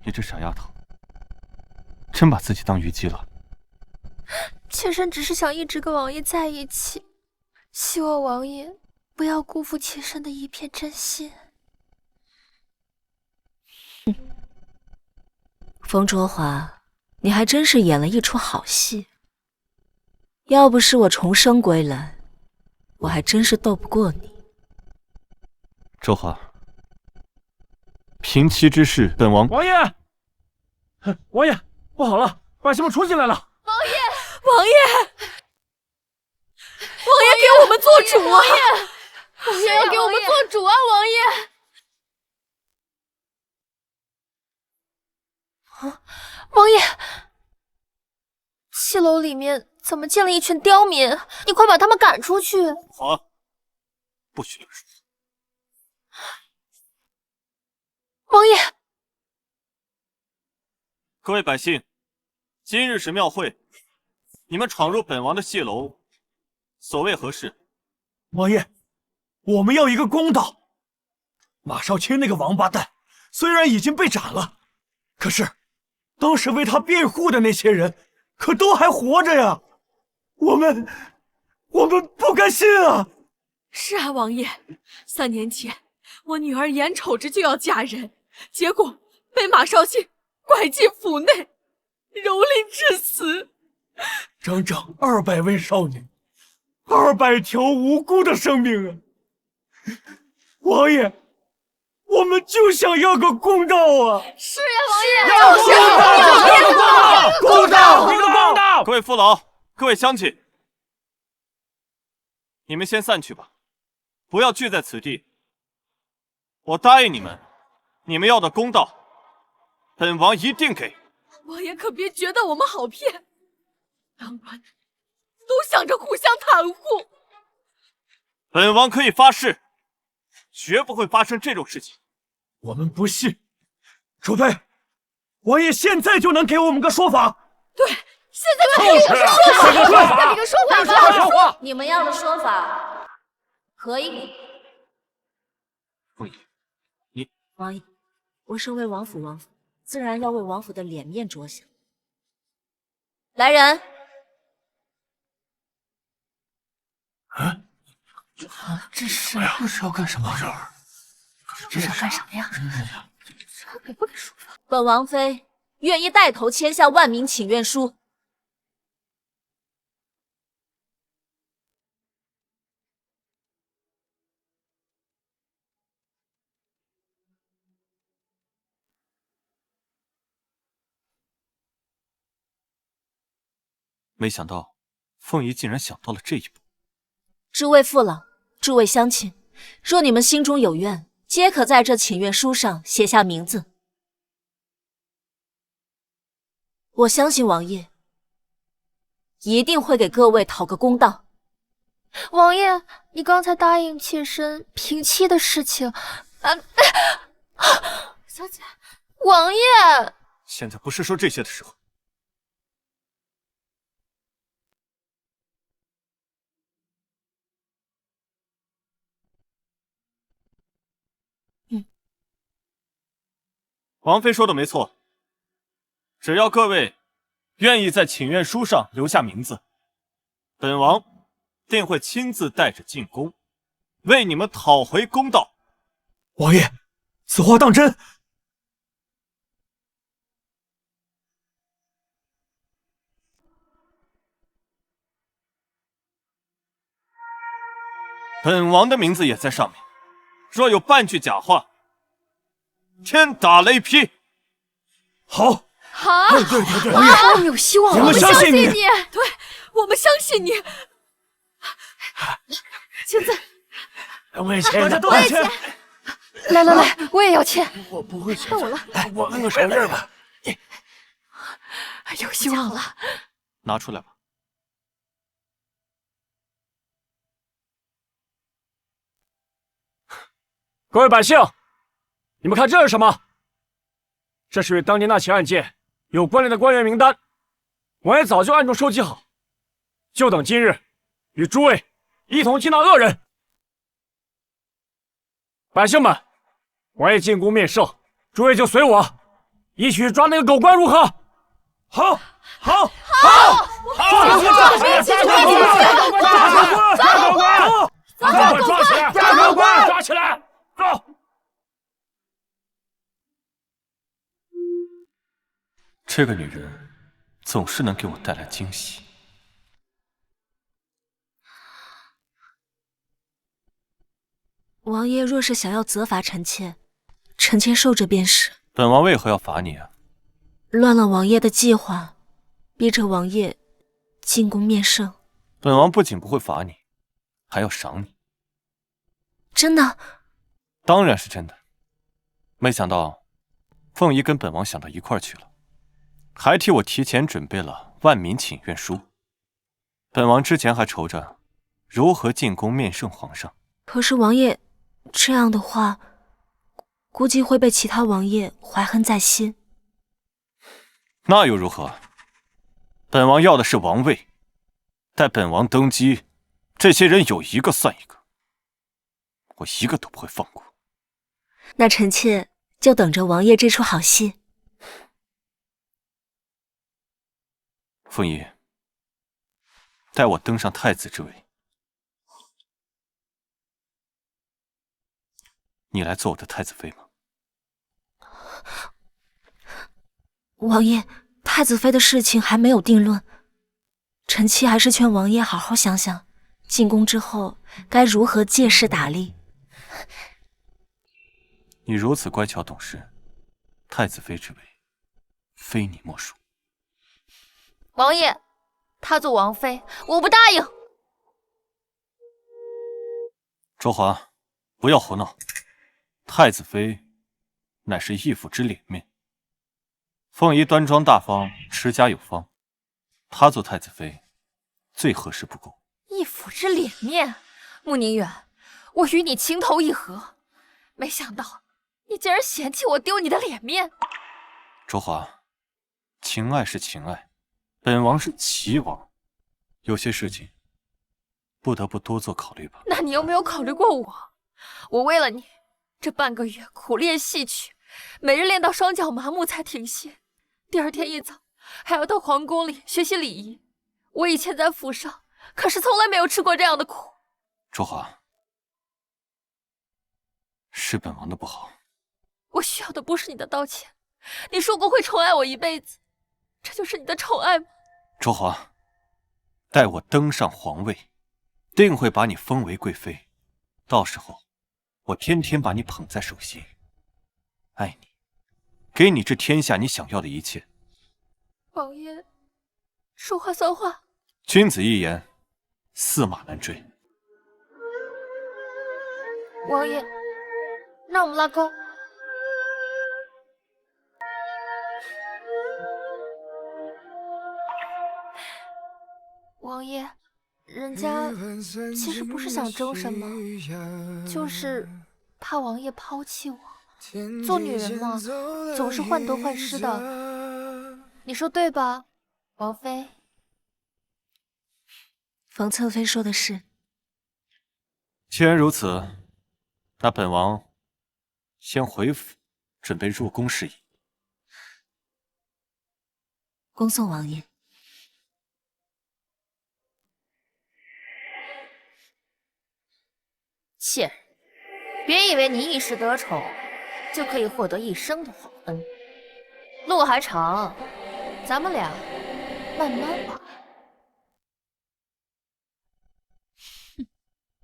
你这傻丫头，真把自己当虞姬了。妾身只是想一直跟王爷在一起，希望王爷不要辜负妾身的一片真心。冯卓华，你还真是演了一出好戏。要不是我重生归来，我还真是斗不过你。周华，平妻之事，本王……王爷，王爷，不好了，百姓们冲进来了！王爷，王爷，王爷给我们做主啊！王爷要给我们做主啊！王爷。王爷，戏楼里面怎么进了一群刁民？你快把他们赶出去！好，不许乱说。王爷，各位百姓，今日是庙会，你们闯入本王的戏楼，所谓何事？王爷，我们要一个公道。马少卿那个王八蛋，虽然已经被斩了，可是当时为他辩护的那些人，可都还活着呀！我们不甘心啊！是啊，王爷，3年前我女儿眼瞅着就要嫁人，结果被马少卿拐进府内，蹂躏致死。整整200位少女，200条无辜的生命啊！王爷，我们就想要个公道啊！是呀，王爷，要公道！各位父老，各位乡亲，你们先散去吧，不要聚在此地。我答应你们，你们要的公道，本王一定给。王爷可别觉得我们好骗，当官都想着互相袒护。本王可以发誓，绝不会发生这种事情。我们不信，除非王爷现在就能给我们个说法。对，现在就给个说法！你们要的说法可以给。凤仪，你王爷，我身为王府王妃，自然要为王府的脸面着想。来人！这是要干什么？这是干什么呀？给不给说法？本王妃愿意带头签下万民请愿书。没想到凤仪竟然想到了这一步。诸位父老，诸位乡亲，若你们心中有愿，皆可在这请愿书上写下名字。我相信王爷一定会给各位讨个公道。王爷，你刚才答应妾身平妻的事情，小姐，王爷，现在不是说这些的时候。王妃说的没错，只要各位愿意在请愿书上留下名字，本王定会亲自带着进宫，为你们讨回公道。王爷，此话当真？本王的名字也在上面，若有半句假话，天打雷劈！好，好，对，王爷，我们有希望，我们相信你，对，我们相信你。签字，我也签，我也签。来，我也要签。我不会签，到我了，我摁个手印吧。有希望了，拿出来吧。各位百姓，你们看这是什么？这是与当年那起案件有关联的官员名单，王爷早就暗中收集好，就等今日与诸位一同缉拿恶人。百姓们，王爷进宫面圣，诸位就随我一起去抓那个狗官，如何？好，抓起来！走！这个女人总是能给我带来惊喜。王爷若是想要责罚臣妾，臣妾受着便是。本王为何要罚你啊？乱了王爷的计划，逼着王爷进宫面圣。本王不仅不会罚你，还要赏你。真的？当然是真的。没想到凤仪跟本王想到一块儿去了，还替我提前准备了万民请愿书。本王之前还愁着如何进宫面圣皇上，可是王爷这样的话，估计会被其他王爷怀恨在心。那又如何？本王要的是王位，待本王登基，这些人有一个算一个，我一个都不会放过。那臣妾就等着王爷这出好戏。凤仪，待我登上太子之位，你来做我的太子妃吗？王爷，太子妃的事情还没有定论，臣妾还是劝王爷好好想想，进宫之后该如何借势打力。你如此乖巧懂事，太子妃之位，非你莫属。王爷，她做王妃，我不答应。卓华，不要胡闹。太子妃乃是义府之脸面，凤仪端庄大方，持家有方，她做太子妃最合适不过。义府之脸面，慕宁远，我与你情投意合，没想到你竟然嫌弃我丢你的脸面。卓华，情爱是情爱，本王是齐王，有些事情不得不多做考虑吧。那你有没有考虑过我？我为了你，这半个月苦练戏曲，每日练到双脚麻木才停歇。第二天一早还要到皇宫里学习礼仪。我以前在府上可是从来没有吃过这样的苦。卓华，是本王的不好。我需要的不是你的道歉。你说过会宠爱我一辈子，这就是你的宠爱吗？卓华，待我登上皇位，定会把你封为贵妃，到时候我天天把你捧在手心，爱你，给你这天下你想要的一切。王爷，说话算话。君子一言，驷马难追。王爷，让我们拉钩。王爷，人家其实不是想争什么，就是怕王爷抛弃我。做女人嘛，总是患得患失的，你说对吧，王妃？冯侧妃说的是。既然如此，那本王先回府，准备入宫事宜。恭送王爷。妾人，别以为你一时得宠，就可以获得一生的皇恩。路还长，咱们俩慢慢玩。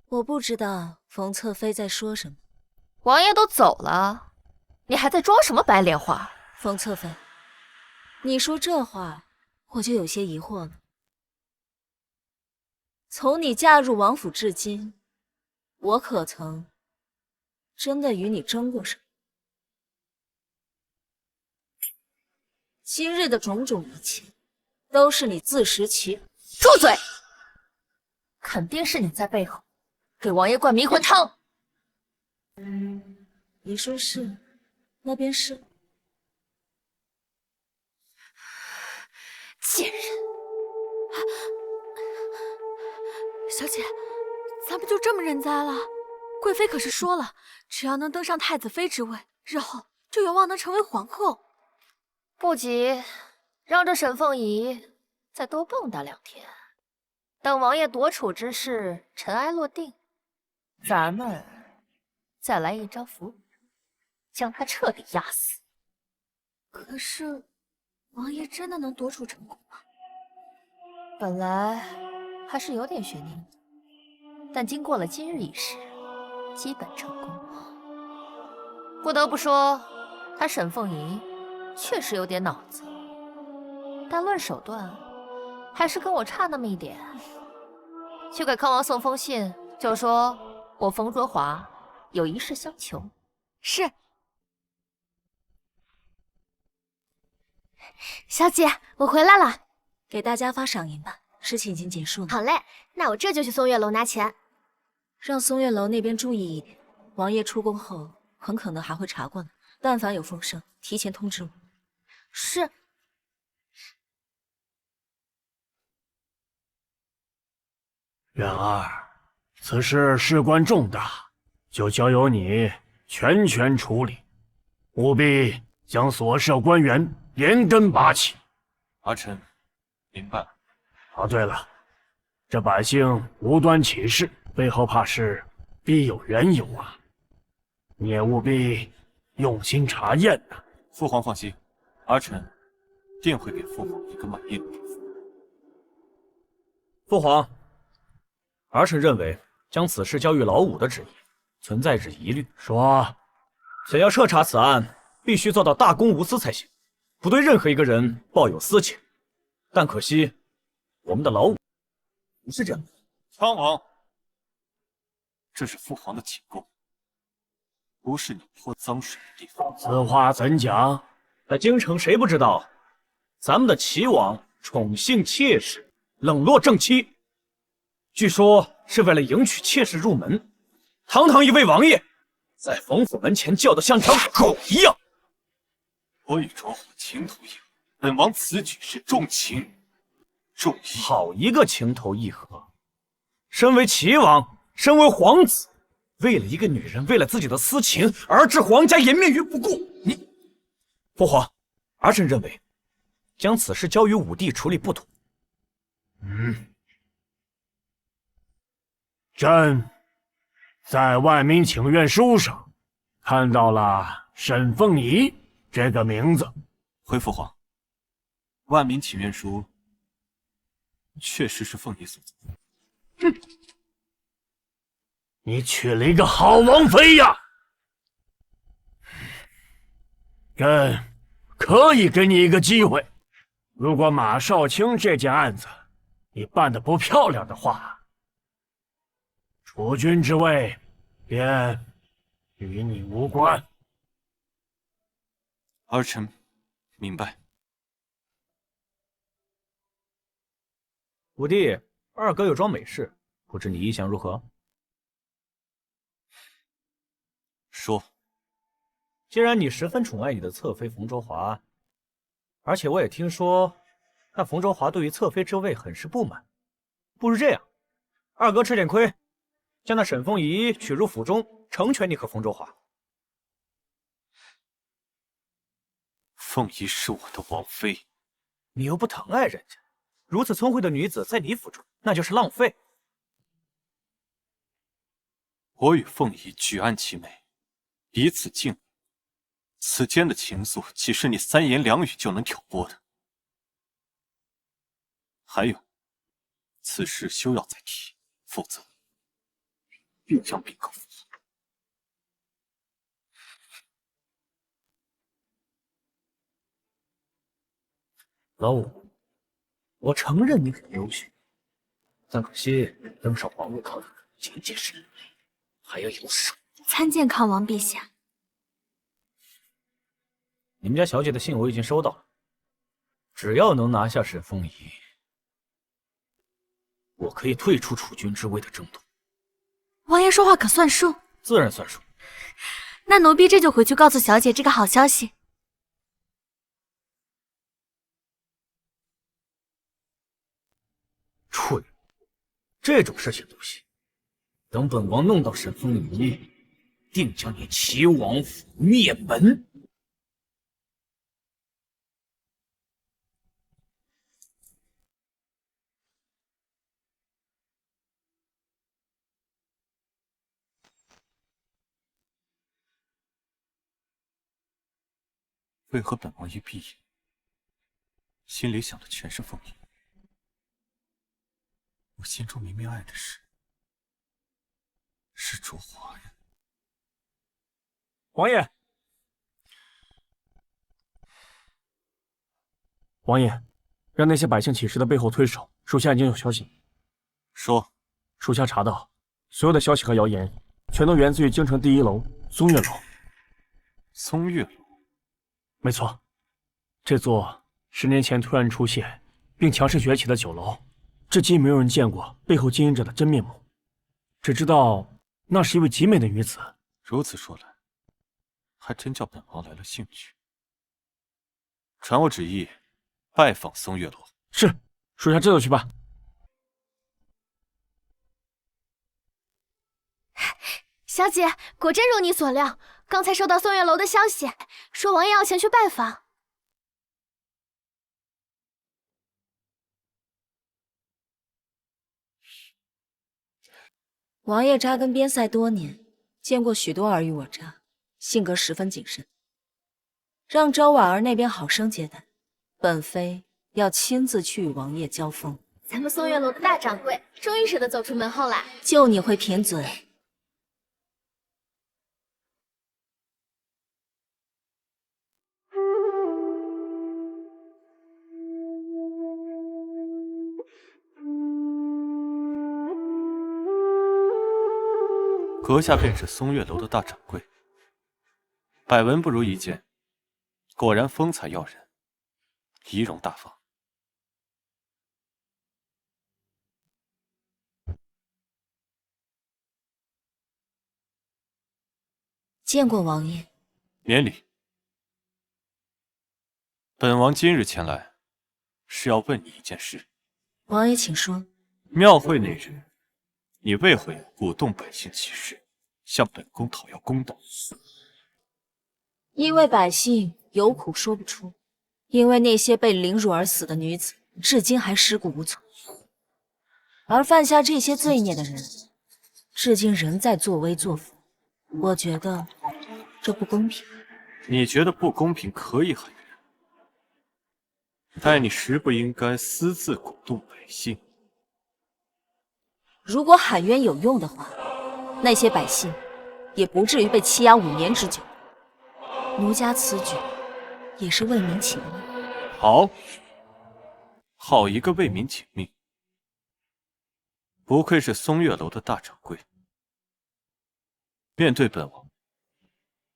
我不知道冯侧妃在说什么。王爷都走了，你还在装什么白莲花？冯侧妃，你说这话，我就有些疑惑了。从你嫁入王府至今，我可曾真的与你争过什么？今日的种种一切，都是你自食其果。住嘴！肯定是你在背后给王爷灌迷魂汤。你说是，那便是。贱人！小姐，咱们就这么认栽了？贵妃可是说了，只要能登上太子妃之位，日后就有望能成为皇后。不急，让这沈凤仪再多蹦跶2天，等王爷夺储之事尘埃落定，咱们再来一招符，将他彻底压死。可是，王爷真的能夺储成功吗？本来还是有点悬念的，但经过了今日一事，基本成功。不得不说，他沈凤仪确实有点脑子，但论手段，还是跟我差那么一点。去给康王送封信，就说我冯卓华有一事相求。是。小姐，我回来了，给大家发赏银吧，事情已经结束了。好嘞，那我这就去松月楼拿钱。让松月楼那边注意一点，王爷出宫后很可能还会查过来，但凡有风声，提前通知我。是。元儿，此事事关重大，就交由你全权处理，务必将所涉官员连根拔起。儿臣明白了。哦，对了，这百姓无端起事，背后怕是必有缘由啊，你也务必用心查验呐。父皇放心，儿臣定会给父皇一个满意的答复。父皇，儿臣认为将此事交予老五的旨意存在着疑虑。说，想要彻查此案，必须做到大公无私才行，不对任何一个人抱有私情。但可惜，我们的老五不是这样的。康王，这是父皇的寝宫，不是你泼脏水的地方。此话怎讲？在京城，谁不知道咱们的齐王宠幸妾室，冷落正妻？据说是为了迎娶妾室入门。堂堂一位王爷，在冯府门前叫得像条狗一样。我与卓华情投意合，本王此举是重情重义。好一个情投意合！身为齐王，身为皇子，为了一个女人，为了自己的私情而置皇家颜面于不顾。你，父皇，儿臣认为将此事交于武帝处理不妥。朕在万民请愿书上看到了沈凤仪这个名字。回父皇，万民请愿书确实是凤仪所作。你娶了一个好王妃呀！朕可以给你一个机会，如果马少卿这件案子你办得不漂亮的话，储君之位便与你无关。儿臣明白。武帝，二哥有桩美事，不知你意想如何？说。既然你十分宠爱你的侧妃冯卓华，而且我也听说那冯卓华对于侧妃之位很是不满，不如这样，二哥吃点亏，将那沈凤仪娶入府中，成全你和冯卓华。凤仪是我的王妃，你又不疼爱人家，如此聪慧的女子在你府中，那就是浪费。我与凤仪举案齐眉，彼此敬，此间的情愫岂是你三言两语就能挑拨的？还有，此事休要再提，否则必将禀告父皇。老五，我承认你很优秀，但可惜登上皇位靠的仅仅是能力，还要有手。参见康王陛下。你们家小姐的信我已经收到了，只要能拿下沈凤仪，我可以退出储君之位的争夺。王爷说话可算数？自然算数。那奴婢这就回去告诉小姐这个好消息。蠢，这种事情都行。等本王弄到沈凤仪，定将你齐王府灭门。为何本王一闭眼，心里想的全是凤仪？我心中明明爱的是卓华呀。王爷，王爷，让那些百姓起事的背后推手，属下已经有消息。说，属下查到，所有的消息和谣言，全都源自于京城第1楼松月楼。松月楼，没错，这座10年前突然出现并强势崛起的酒楼，至今没有人见过背后经营者的真面目，只知道那是一位极美的女子。如此说来，还真叫本王来了兴趣。传我旨意，拜访松月楼。是，属下这就去办。小姐，果真如你所料，刚才收到松月楼的消息，说王爷要前去拜访。王爷扎根边塞多年，见过许多尔虞我诈，性格十分谨慎。让周婉儿那边好生接待，本妃要亲自去与王爷交锋。咱们松月楼的大掌柜终于舍得走出门后来，就你会贫嘴。阁下便是松月楼的大掌柜，百闻不如一见，果然风采耀人，仪容大方。见过王爷。免礼。本王今日前来，是要问你一件事。王爷请说。庙会那日，你为何鼓动百姓起事，向本宫讨要公道？因为百姓有苦说不出，因为那些被凌辱而死的女子，至今还尸骨无存，而犯下这些罪孽的人，至今仍在作威作福。我觉得这不公平。你觉得不公平可以喊冤，但你实不应该私自鼓动百姓。如果喊冤有用的话，那些百姓也不至于被欺压5年之久。奴家此举也是为民请命。好，好一个为民请命！不愧是松月楼的大掌柜，面对本王，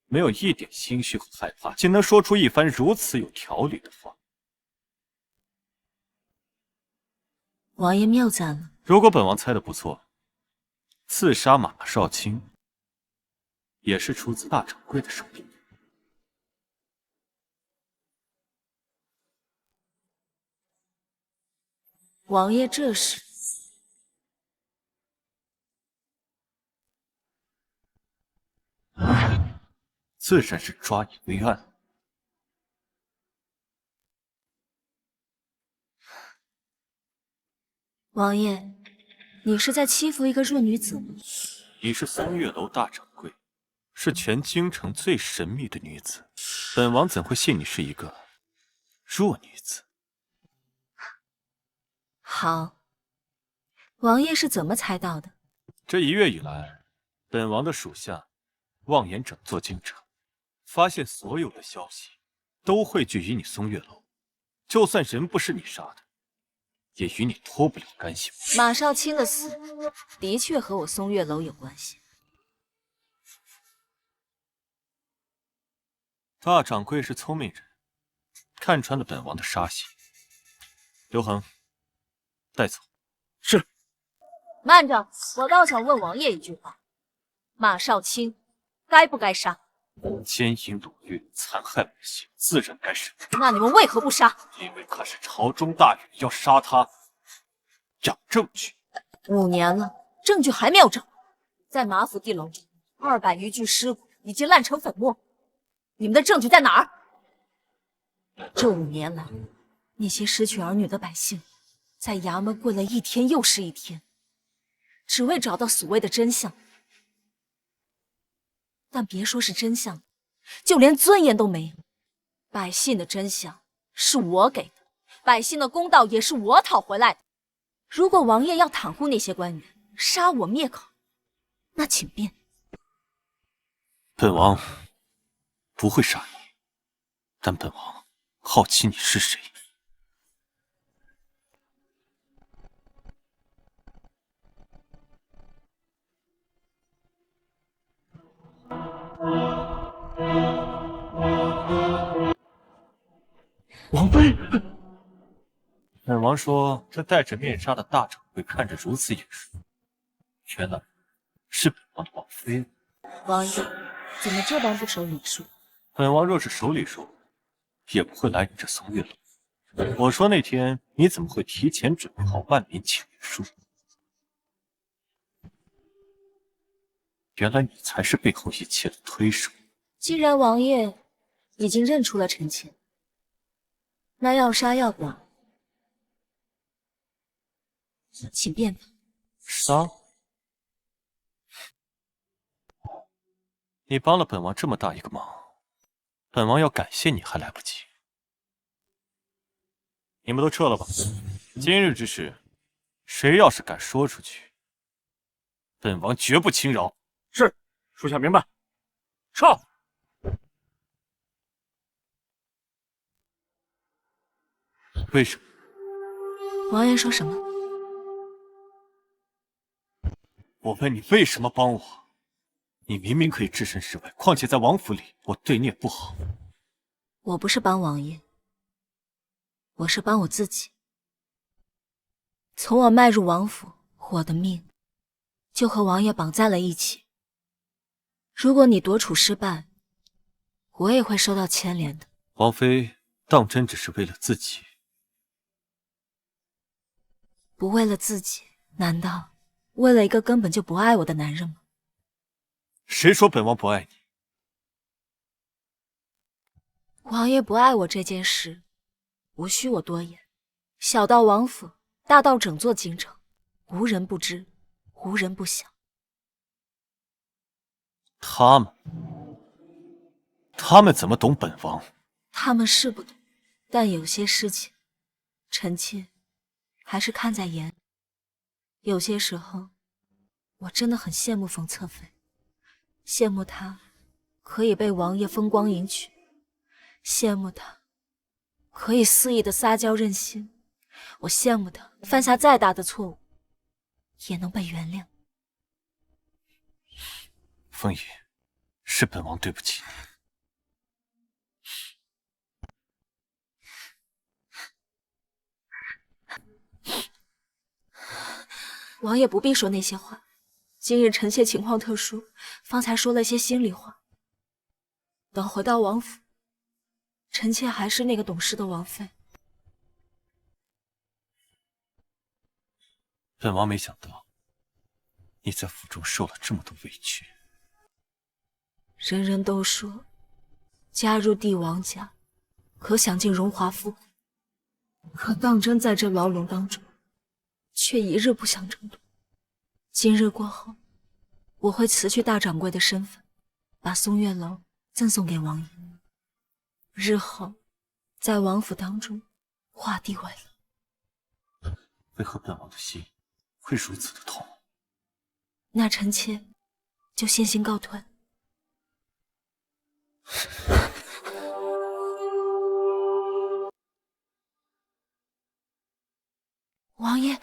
没有一点心虚和害怕，竟能说出一番如此有条理的话。王爷谬赞了。如果本王猜的不错，刺杀马少卿也是出自大掌柜的手笔。王爷这是自然是抓你归案。王爷，你是在欺负一个弱女子吗？你是松月楼大掌柜，是全京城最神秘的女子，本王怎会信你是一个弱女子？好，王爷是怎么猜到的？这1月以来，本王的属下望眼整座京城，发现所有的消息都汇聚于你松月楼，就算人不是你杀的，也与你脱不了干系。马少卿的死的确和我松月楼有关系。大掌柜是聪明人，看穿了本王的杀心。刘恒，带走。是。慢着，我倒想问王爷一句话：马少卿该不该杀？奸淫掳掠，残害百姓，自然该审。那你们为何不杀？因为他是朝中大员，要杀他，养证据。5年了，证据还没有找，在马府地楼，200余具尸骨已经烂成粉末，你们的证据在哪儿？这5年来，那些失去儿女的百姓，在衙门跪了一天又是一天，只为找到所谓的真相。但别说是真相，就连尊严都没有。百姓的真相是我给的，百姓的公道也是我讨回来的。如果王爷要袒护那些官员，杀我灭口，那请便。本王不会杀你，但本王好奇你是谁。王妃，本王说，这戴着面纱的大掌柜看着如此眼熟，原来是本王的王妃。王爷怎么这般不守礼数？本王若是守礼数，也不会来你这松月楼。我说那天你怎么会提前准备好万民请愿书？原来你才是背后一切的推手。既然王爷已经认出了臣妾，那要杀要剐，请便吧。杀？你帮了本王这么大一个忙，本王要感谢你还来不及。你们都撤了吧。今日之事，谁要是敢说出去，本王绝不轻饶。是，属下明白。撤。为什么？王爷说什么？我问你为什么帮我？你明明可以置身事外，况且在王府里，我对你也不好。我不是帮王爷，我是帮我自己。从我迈入王府，我的命就和王爷绑在了一起。如果你夺储失败，我也会受到牵连的。王妃当真只是为了自己？不为了自己，难道为了一个根本就不爱我的男人吗？谁说本王不爱你？王爷不爱我这件事，无需我多言。小到王府，大到整座京城，无人不知，无人不晓。他们怎么懂本王？他们是不懂，但有些事情，臣妾还是看在眼里。有些时候，我真的很羡慕冯侧妃，羡慕她可以被王爷风光迎娶，羡慕她可以肆意的撒娇任性，我羡慕她犯下再大的错误也能被原谅。凤仪，是本王对不起你。王爷不必说那些话，今日臣妾情况特殊，方才说了些心里话。等回到王府，臣妾还是那个懂事的王妃。本王没想到你在府中受了这么多委屈。人人都说加入帝王家可享尽荣华富贵，可当真在这牢笼当中，却一日不想争夺。今日过后，我会辞去大掌柜的身份，把松月楼赠送给王爷。日后在王府当中画地为牢。为何本王的心会如此的痛？那臣妾就先行告退。王爷，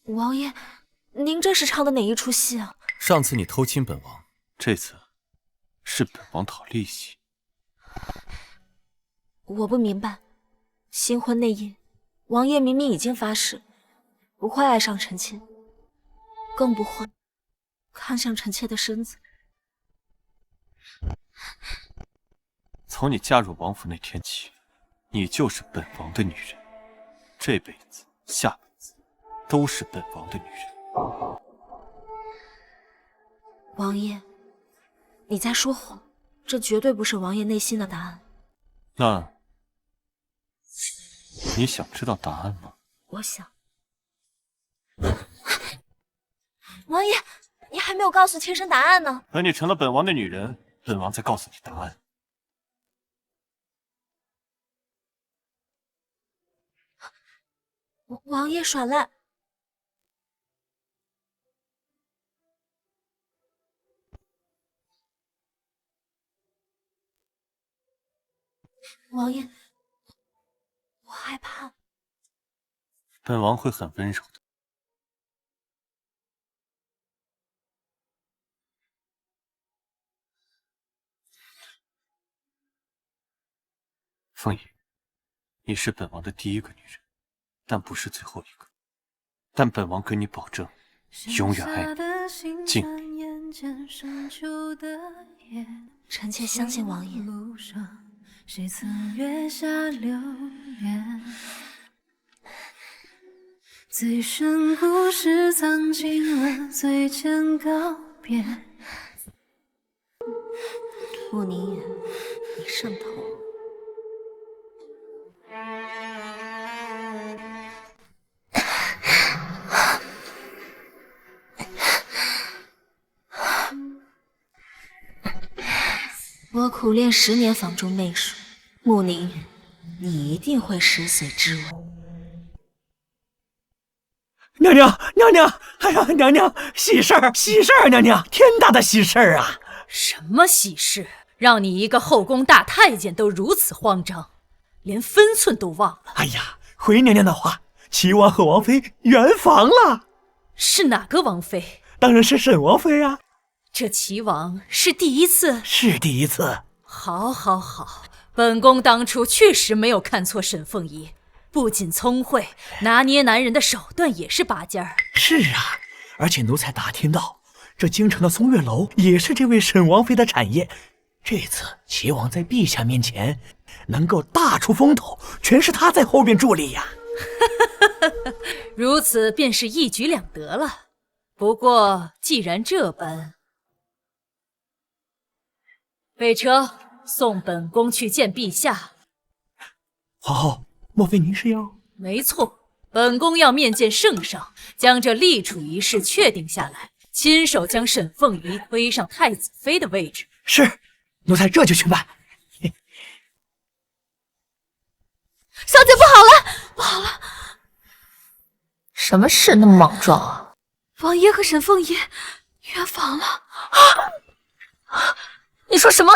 王爷，您这是唱的哪一出戏啊？上次你偷亲本王，这次是本王讨利息。我不明白，新婚那夜，王爷明明已经发誓不会爱上臣妾，更不会看向臣妾的身子。从你嫁入王府那天起，你就是本王的女人，这辈子、下辈子都是本王的女人。王爷，你在说谎，这绝对不是王爷内心的答案。那你想知道答案吗？我想。王爷，你还没有告诉妾身答案呢。等你成了本王的女人，本王再告诉你答案。王爷耍赖。王爷，我害怕。本王会很温柔的。凤仪，你是本王的第一个女人，但不是最后一个。但本王跟你保证，永远爱你，敬你。臣妾相信王爷。谁曾月下流年？最深故事藏进了嘴间告别。慕宁言，你上头了。我苦练10年房中媚术，慕宁言，你一定会食髓知味。娘娘，娘娘，哎呀，娘娘，喜事儿，喜事儿，娘娘，天大的喜事儿啊！什么喜事？让你一个后宫大太监都如此慌张，连分寸都忘了。哎呀，回娘娘的话，齐王和王妃圆房了。是哪个王妃？当然是沈王妃啊。这齐王是第一次？是第一次。好，好，好，本宫当初确实没有看错沈凤仪，不仅聪慧，拿捏男人的手段也是拔尖儿。是啊，而且奴才打听到，这京城的松月楼也是这位沈王妃的产业。这次齐王在陛下面前能够大出风头，全是他在后边助力呀。如此便是一举两得了。不过既然这般，备车送本宫去见陛下。皇后，莫非您是要？没错，本宫要面见圣上，将这立储一事确定下来，亲手将沈凤仪推上太子妃的位置。是，奴才这就去办。小姐不好了，不好了！什么事那么莽撞啊？王爷和沈凤仪圆房了！你说什么？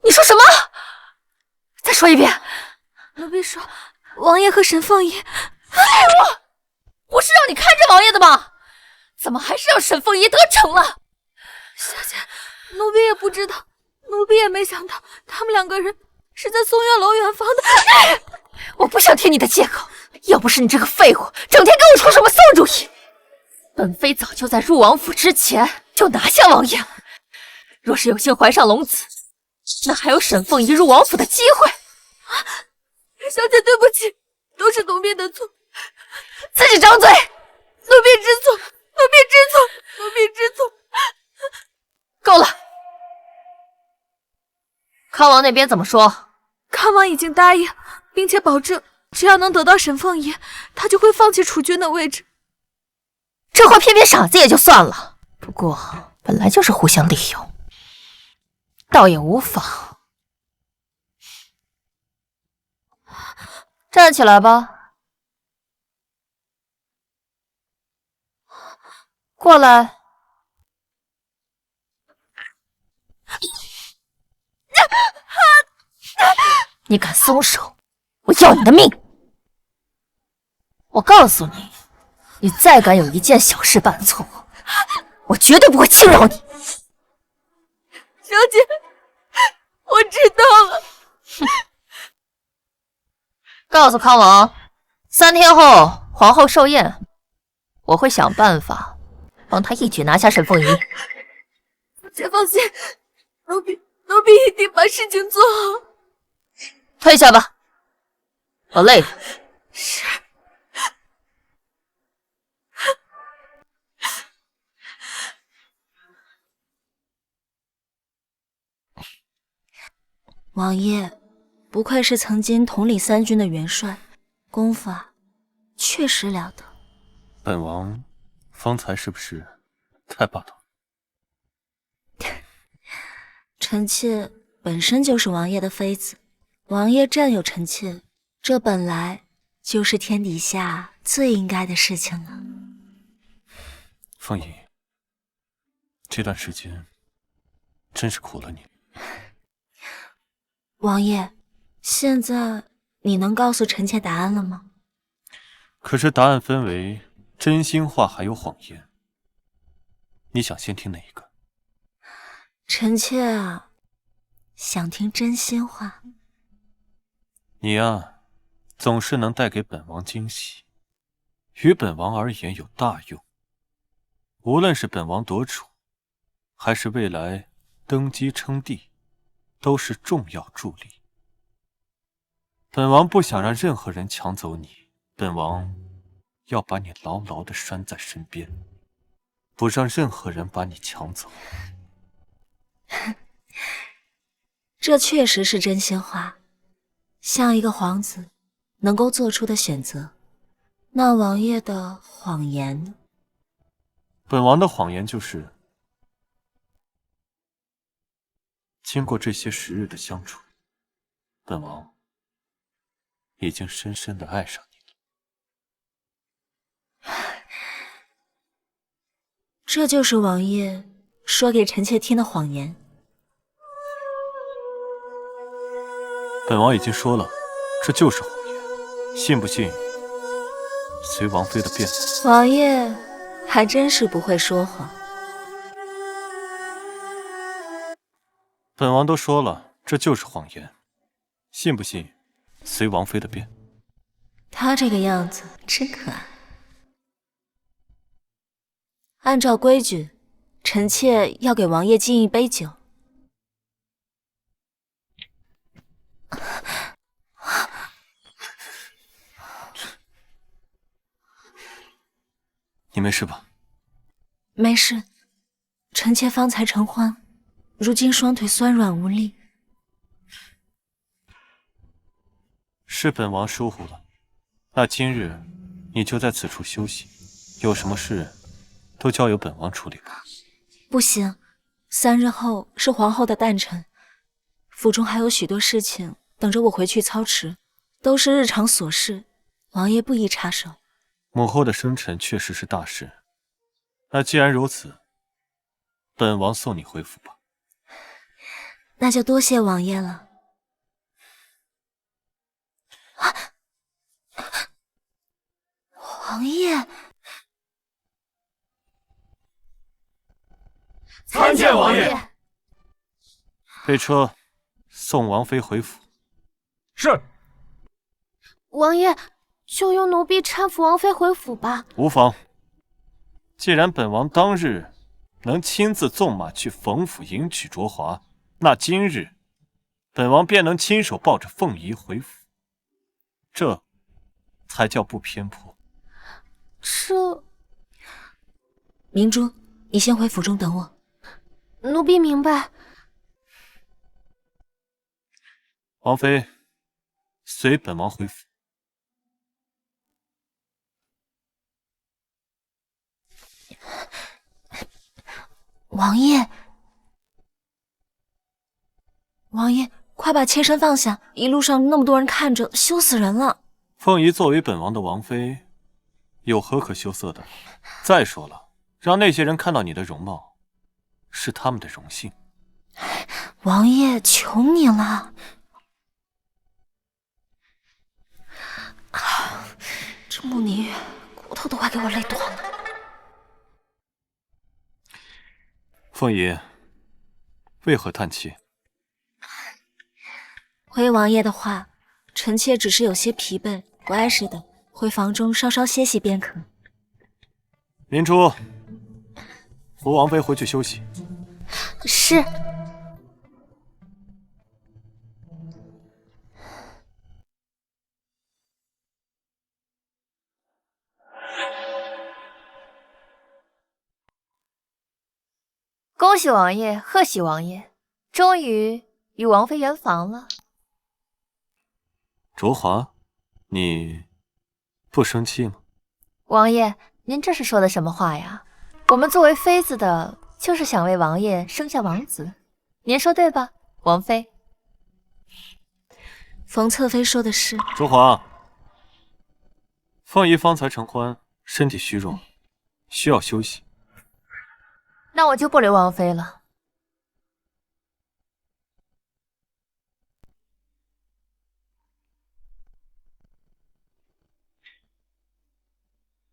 你说什么？再说一遍。奴婢说，王爷和沈凤仪……废物！不是让你看着王爷的吗？怎么还是让沈凤仪得逞了？小姐，奴婢也不知道，奴婢也没想到，他们2个人是在松月楼圆房的。我不想听你的借口，要不是你这个废物，整天给我出什么馊主意，本妃早就在入王府之前就拿下王爷了。若是有幸怀上龙子，那还有沈凤仪入王府的机会。小姐对不起，都是奴婢的错，自己张嘴！奴婢知错，奴婢知错，奴婢知错。够了！康王那边怎么说？康王已经答应，并且保证，只要能得到沈凤仪，他就会放弃储君的位置。这话骗骗傻子也就算了，不过本来就是互相利用，倒也无妨。站起来吧，过来。你敢松手，我要你的命！我告诉你，你再敢有一件小事办错，我绝对不会轻饶你。小姐，我知道了。哼！告诉康王，3天后皇后寿宴，我会想办法帮他一举拿下沈凤仪。姐放心，奴婢一定把事情做好。退下吧，我累了。是。王爷，不愧是曾经统领3军的元帅，功法确实了得。本王方才是不是太霸道？臣妾本身就是王爷的妃子，王爷占有臣妾，这本来就是天底下最应该的事情了。凤仪，这段时间真是苦了你。王爷，现在你能告诉臣妾答案了吗？可是答案分为真心话还有谎言，你想先听哪一个？臣妾啊，想听真心话。你啊，总是能带给本王惊喜，于本王而言有大用。无论是本王夺储，还是未来登基称帝，都是重要助力。本王不想让任何人抢走你，本王要把你牢牢地拴在身边，不让任何人把你抢走。这确实是真心话，像一个皇子能够做出的选择。那王爷的谎言呢？本王的谎言就是，经过这些时日的相处，本王已经深深地爱上你了。这就是王爷说给臣妾听的谎言。本王已经说了，这就是谎言，信不信随王妃的便。王爷还真是不会说谎。本王都说了，这就是谎言，信不信随王妃的便。他这个样子真可爱。按照规矩，臣妾要给王爷敬一杯酒。你没事吧？没事，臣妾方才承欢，如今双腿酸软无力。是本王疏忽了，那今日你就在此处休息，有什么事都交由本王处理吧。不行，3日后是皇后的诞辰，府中还有许多事情等着我回去操持，都是日常琐事，王爷不宜插手。母后的生辰确实是大事，那既然如此，本王送你回府吧。那就多谢王爷了。王爷，参见王爷。备车，送王妃回府。是。王爷，就由奴婢搀扶王妃回府吧。无妨。既然本王当日能亲自纵马去冯府迎娶卓华，那今日本王便能亲手抱着凤仪回府，这才叫不偏颇。这……明珠，你先回府中等我。奴婢明白。王妃，随本王回府。王爷，王爷，快把妾身放下！一路上那么多人看着，羞死人了。凤仪作为本王的王妃，有何可羞涩的？再说了，让那些人看到你的容貌，是他们的荣幸。王爷，求你了！这穆宁月骨头都快给我累断了。凤仪，为何叹气？回王爷的话，臣妾只是有些疲惫，不碍事的，回房中稍稍歇息便可。明珠，扶王妃回去休息。是。恭喜王爷，贺喜王爷，终于与王妃圆房了。卓华，你不生气吗？王爷，您这是说的什么话呀？我们作为妃子的，就是想为王爷生下王子，您说对吧，王妃？冯侧妃说的是。卓华，凤仪方才承欢，身体虚弱，需要休息。那我就不留王妃了。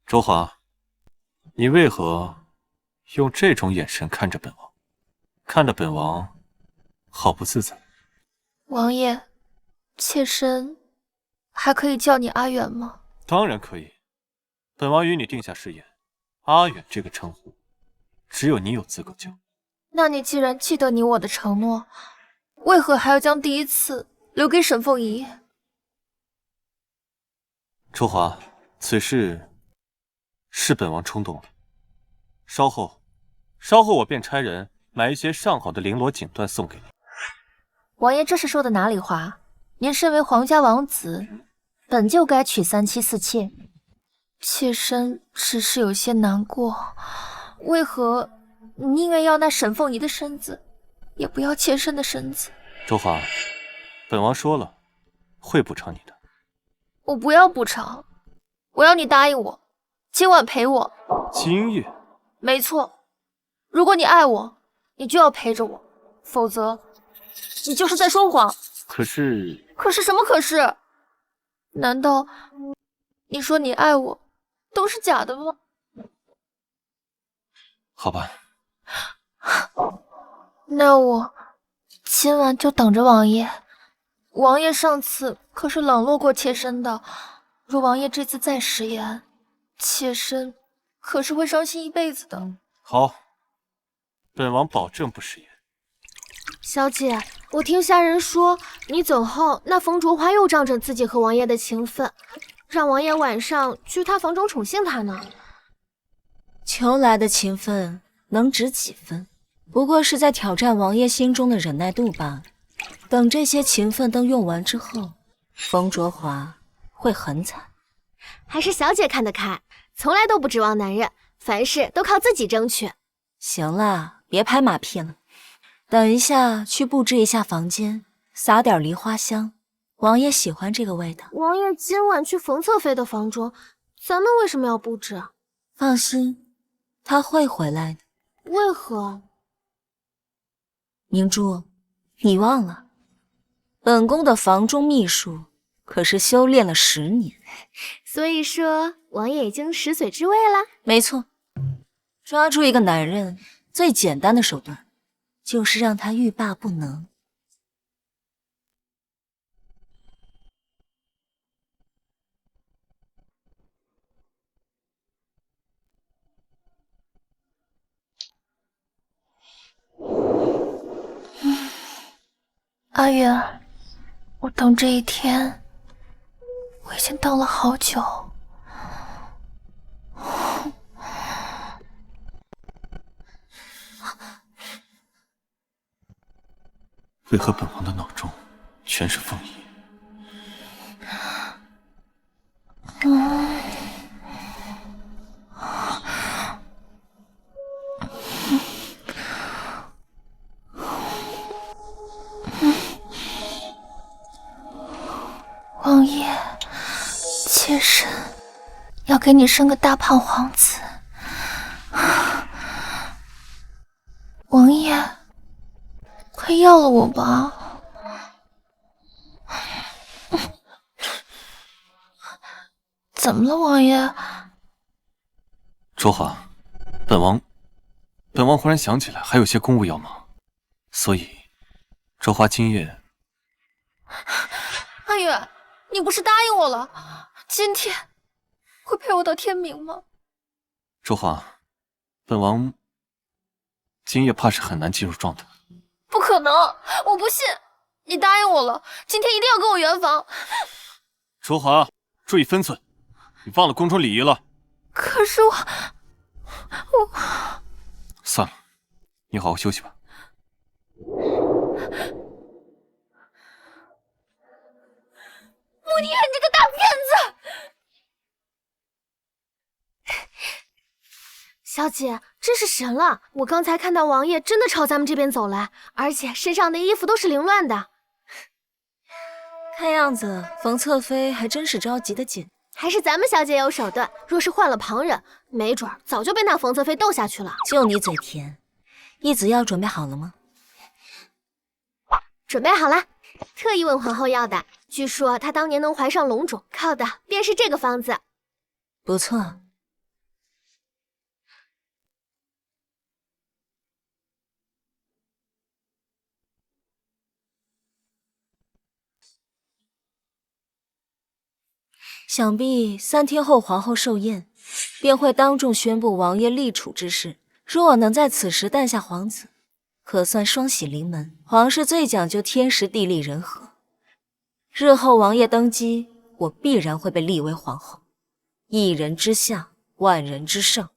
卓华，你为何用这种眼神看着本王？看得本王好不自在。王爷，妾身还可以叫你阿远吗？当然可以，本王与你定下誓言，阿远这个称呼，只有你有资格叫。那你既然记得你我的承诺，为何还要将第一次留给沈凤仪？卓华，此事是本王冲动了。稍后我便差人买一些上好的绫罗锦缎送给你。王爷这是说的哪里话？您身为皇家王子，本就该娶3妻4妾。妾身只是有些难过，为何你宁愿要那沈凤仪的身子，也不要妾身的身子？卓华，本王说了，会补偿你的。我不要补偿，我要你答应我，今晚陪我。今夜？没错，如果你爱我，你就要陪着我，否则你就是在说谎。可是什么可是？难道你说你爱我都是假的吗？好吧，那我今晚就等着王爷。王爷上次可是冷落过妾身的，若王爷这次再食言，妾身可是会伤心一辈子的。好，本王保证不食言。小姐，我听下人说，你走后，那冯卓华又仗着自己和王爷的情分，让王爷晚上去他房中宠幸他呢。求来的情分能值几分？不过是在挑战王爷心中的忍耐度罢了。等这些情分都用完之后，冯卓华会很惨。还是小姐看得开，从来都不指望男人，凡事都靠自己争取。行了，别拍马屁了。等一下去布置一下房间，撒点梨花香，王爷喜欢这个味道。王爷今晚去冯侧妃的房中，咱们为什么要布置？放心，他会回来的。为何？明珠，你忘了，本宫的房中秘术可是修炼了10年。所以说，王爷已经食髓知味了。没错，抓住一个男人最简单的手段，就是让他欲罢不能。阿远，我等这一天，我已经等了好久。为何本王的脑中全是凤仪？王爷，妾身要给你生个大胖皇子。王爷，快要了我吧。怎么了，王爷？卓华，本王忽然想起来还有些公务要忙，所以卓华今夜。阿远，你不是答应我了，今天会陪我到天明吗？卓华，本王今夜怕是很难进入状态。不可能，我不信！你答应我了，今天一定要跟我圆房。卓华，注意分寸，你忘了宫中礼仪了。可是我算了，你好好休息吧。慕宁远，你这个大骗子！小姐，真是神了！我刚才看到王爷真的朝咱们这边走来，而且身上的衣服都是凌乱的。看样子冯侧妃还真是着急的紧。还是咱们小姐有手段，若是换了旁人，没准早就被那冯侧妃斗下去了。就你嘴甜，义子药准备好了吗？准备好了，特意问皇后要的。据说她当年能怀上龙种，靠的便是这个方子。不错。想必3天后皇后寿宴，便会当众宣布王爷立储之事。若我能在此时诞下皇子，可算双喜临门。皇室最讲究天时地利人和，日后王爷登基，我必然会被立为皇后，一人之下，万人之上，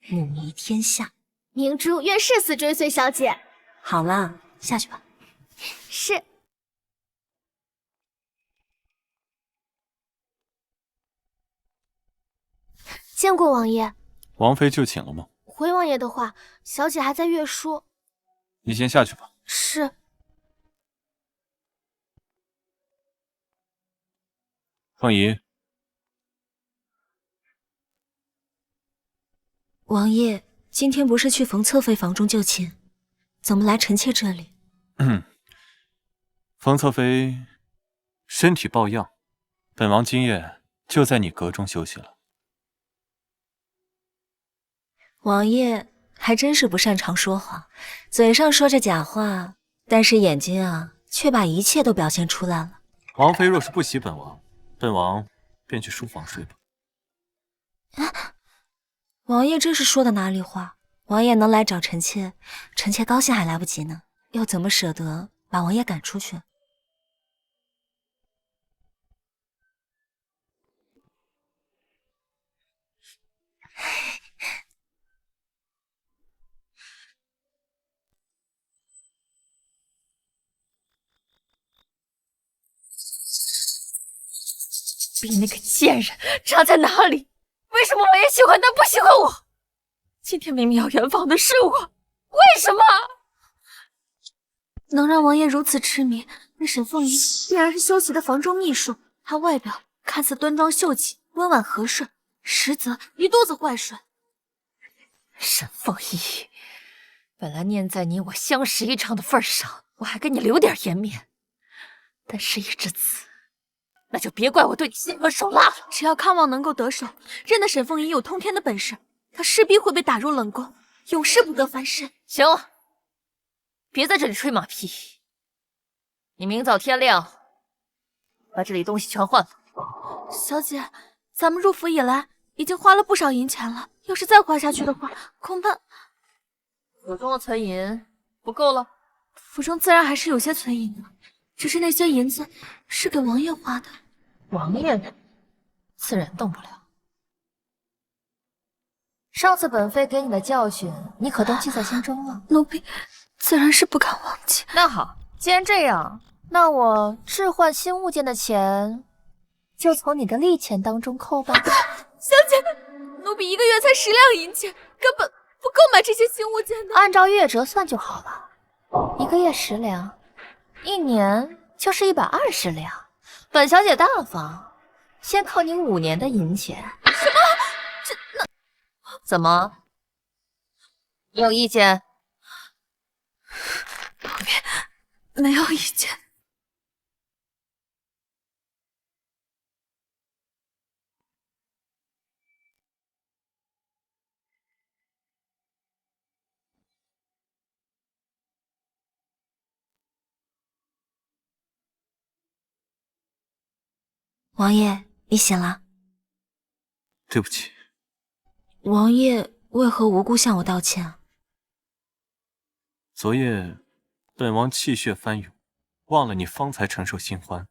母仪天下。明珠愿誓死追随小姐。好啦，下去吧。是。见过王爷。王妃就寝了吗？回王爷的话，小姐还在阅书。你先下去吧。是。凤仪，王爷今天不是去冯侧妃房中就寝，怎么来臣妾这里？冯侧妃身体抱恙，本王今夜就在你阁中休息了。王爷还真是不擅长说谎，嘴上说着假话，但是眼睛啊，却把一切都表现出来了。王妃若是不喜本王，本王便去书房睡吧。王爷这是说的哪里话？王爷能来找臣妾，臣妾高兴还来不及呢，又怎么舍得把王爷赶出去？比那个贱人差在哪里？为什么王爷喜欢他不喜欢我？今天明明要圆房的是我，为什么？能让王爷如此痴迷，那沈凤仪必然是修齐的房中秘书。她外表看似端庄秀气、温婉和顺，实则一肚子坏水。沈凤仪，本来念在你我相识一场的份上，我还给你留点颜面，但事已至此，那就别怪我对你心狠手辣了。只要康王能够得手，认得沈凤仪有通天的本事，他势必会被打入冷宫，永世不得翻身。行了，别在这里吹马屁，你明早天亮把这里东西全换了。小姐，咱们入府以来已经花了不少银钱了，要是再花下去的话，恐怕府中的存银不够了。府中自然还是有些存银的，只是那些银子是给王爷花的。王爷自然动不了。上次本妃给你的教训，你可都记在心中了？奴婢自然是不敢忘记。那好，既然这样，那我置换新物件的钱就从你的利钱当中扣吧。小姐，奴婢1个月才10两银钱，根本不够买这些新物件的。按照月折算就好了，1个月10两，1年就是120两。本小姐大方，先扣你5年的银钱。什么？怎么？你有意见？奴婢没有意见。王爷，你醒了。对不起。王爷为何无故向我道歉啊？昨夜本王气血翻涌，忘了你方才承受新欢，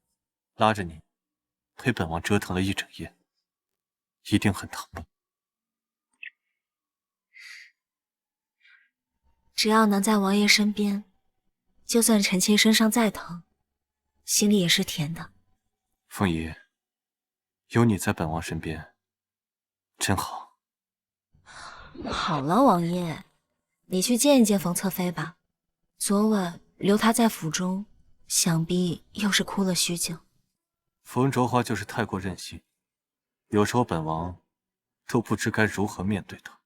拉着你陪本王折腾了一整夜，一定很疼吧？只要能在王爷身边，就算臣妾身上再疼，心里也是甜的。凤仪，有你在本王身边，真好。好了，王爷，你去见一见冯侧妃吧。昨晚留她在府中，想必又是哭了许久。冯卓华就是太过任性，有时候本王都不知该如何面对他。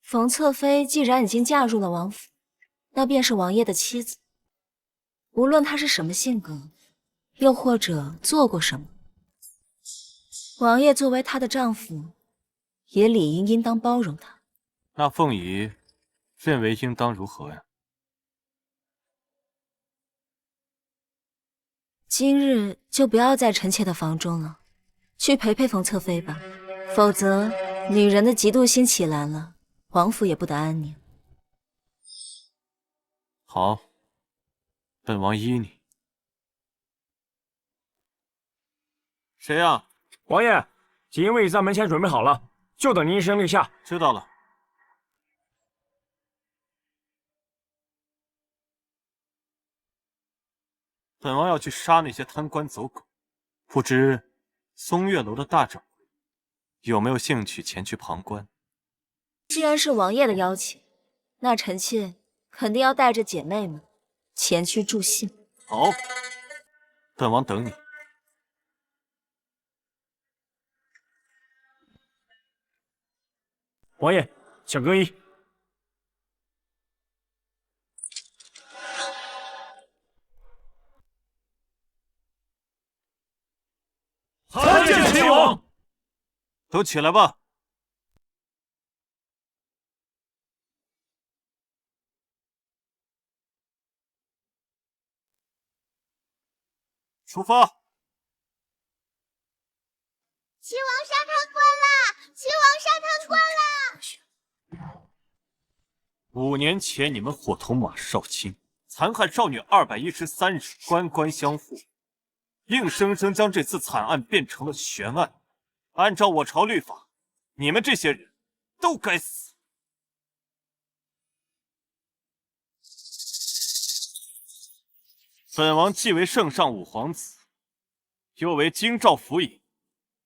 冯侧妃既然已经嫁入了王府，那便是王爷的妻子。无论她是什么性格，又或者做过什么，王爷作为她的丈夫，也理应当包容她。那凤仪认为应当如何呀？今日就不要在臣妾的房中了，去陪陪冯侧妃吧，否则女人的嫉妒心起来了，王府也不得安宁。好，本王依你。谁呀？王爷，锦衣卫在门前准备好了，就等您一声令下。知道了。本王要去杀那些贪官走狗，不知松月楼的大掌柜有没有兴趣前去旁观？既然是王爷的邀请，那臣妾肯定要带着姐妹们前去助兴。好，本王等你。王爷，请更衣。参见秦王。都起来吧。出发。秦王杀贪官啦！秦王杀贪官啦！5年前，你们伙同马少卿残害少女213人，官官相护，硬生生将这次惨案变成了悬案。按照我朝律法，你们这些人都该死。本王既为圣上五皇子，又为京兆府尹，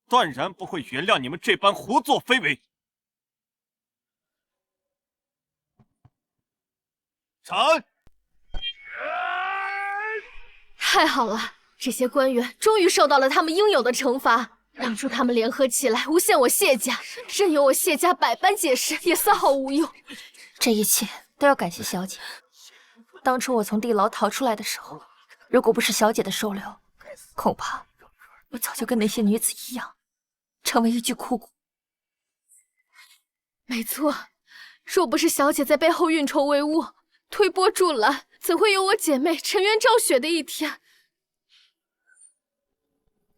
断然不会原谅你们这般胡作非为。斩！太好了，这些官员终于受到了他们应有的惩罚。当初他们联合起来诬陷我谢家，任由我谢家百般解释，也丝毫无用。这一切都要感谢小姐。当初我从地牢逃出来的时候，如果不是小姐的收留，恐怕我早就跟那些女子一样，成为一具枯骨。没错，若不是小姐在背后运筹帷幄，推波助澜，怎会有我姐妹沉冤昭雪的一天？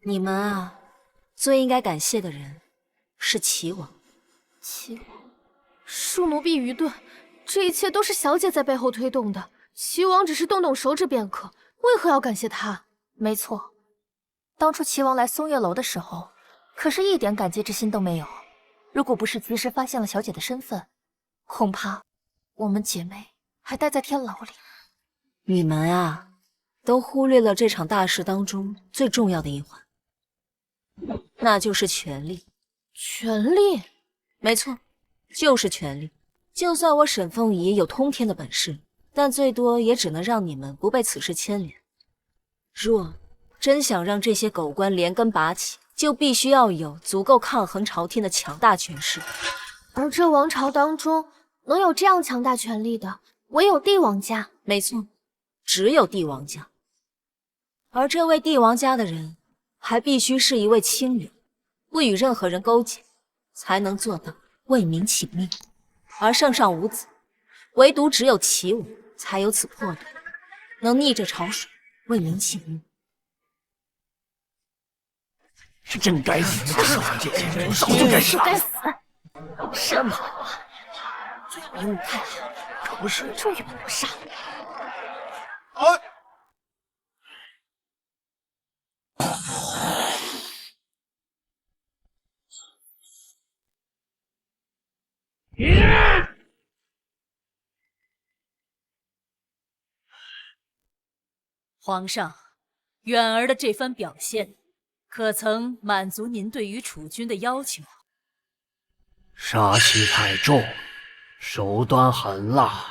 你们啊，最应该感谢的人是齐王。齐王，恕奴婢愚钝，这一切都是小姐在背后推动的。齐王只是动动手指便可，为何要感谢他？没错，当初齐王来松月楼的时候，可是一点感激之心都没有。如果不是及时发现了小姐的身份，恐怕我们姐妹还待在天牢里。你们啊，都忽略了这场大事当中最重要的一环，那就是权力。权力？没错，就是权力。就算我沈凤仪有通天的本事，但最多也只能让你们不被此事牵连。若真想让这些狗官连根拔起，就必须要有足够抗衡朝廷的强大权势。而这王朝当中，能有这样强大权力的，唯有帝王家。没错，只有帝王家。而这位帝王家的人，还必须是一位清流，不与任何人勾结，才能做到为民请命。而圣上无子，唯独只有齐武才有此魄力，能逆着潮水为民请命。是真该死！这些人早就该死！该死！什么？最后鹦鹉太好，可不是终于把我杀了。皇上，远儿的这番表现，可曾满足您对于储君的要求？杀气太重，手段狠辣。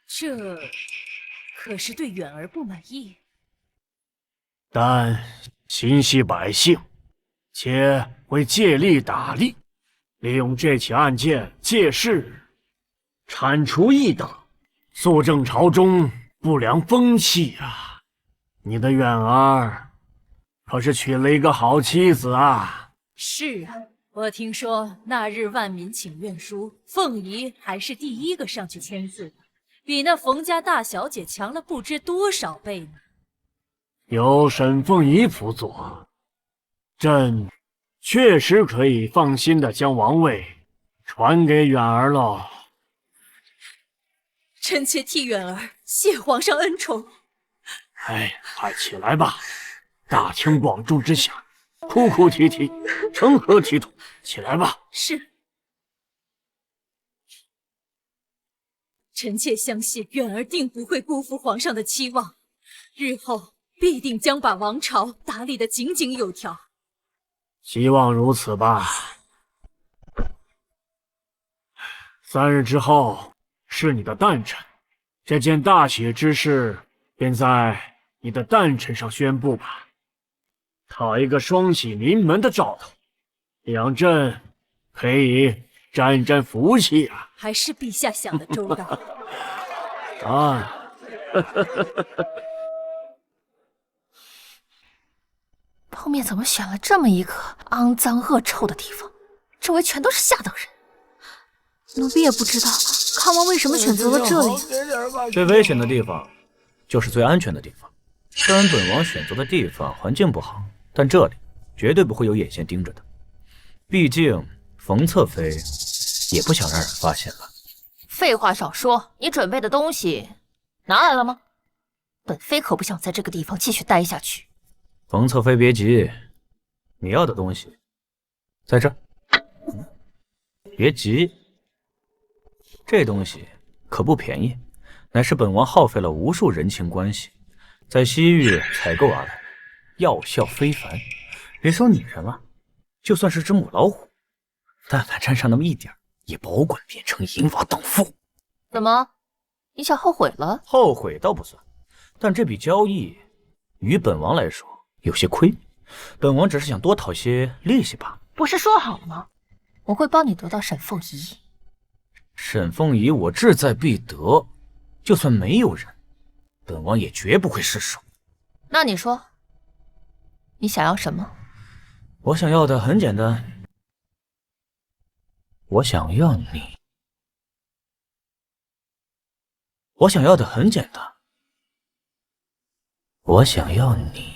这可是对远儿不满意？但心系百姓，且会借力打力，利用这起案件借势铲除异党，肃正朝中不良风气啊！你的远儿可是娶了一个好妻子啊！是啊，我听说那日万民请愿书，凤仪还是第一个上去签字的，比那冯家大小姐强了不知多少倍呢。有沈凤仪辅佐，朕确实可以放心的将王位传给远儿了。臣妾替远儿谢皇上恩宠。哎，快起来吧！大庭广众之下，哭哭啼啼，成何体统？起来吧！是。臣妾相信远儿定不会辜负皇上的期望，日后必定将把王朝打理得井井有条。希望如此吧。3日之后是你的诞辰，这件大喜之事便在你的诞辰上宣布吧，讨一个双喜临门的兆头，让朕可以沾沾福气啊！还是陛下想得周到。啊！后面怎么选了这么一个肮脏恶臭的地方？周围全都是下等人。奴婢也不知道康王为什么选择了这里。最危险的地方，就是最安全的地方。虽然本王选择的地方环境不好，但这里绝对不会有眼线盯着的。毕竟冯侧妃也不想让人发现了。废话少说，你准备的东西拿来了吗？本妃可不想在这个地方继续待下去。冯侧妃别急，你要的东西在这儿。别急，这东西可不便宜，乃是本王耗费了无数人情关系，在西域采购而来，药效非凡。别说女人了，就算是只母老虎，但凡沾上那么一点，也保管变成银瓦等富。怎么，你想后悔了？后悔倒不算，但这笔交易于本王来说有些亏，本王只是想多讨些利息罢了。不是说好了吗？我会帮你得到沈凤仪。沈凤仪我志在必得，就算没有人，本王也绝不会失手。那你说，你想要什么？我想要的很简单，我想要你。我想要的很简单，我想要你。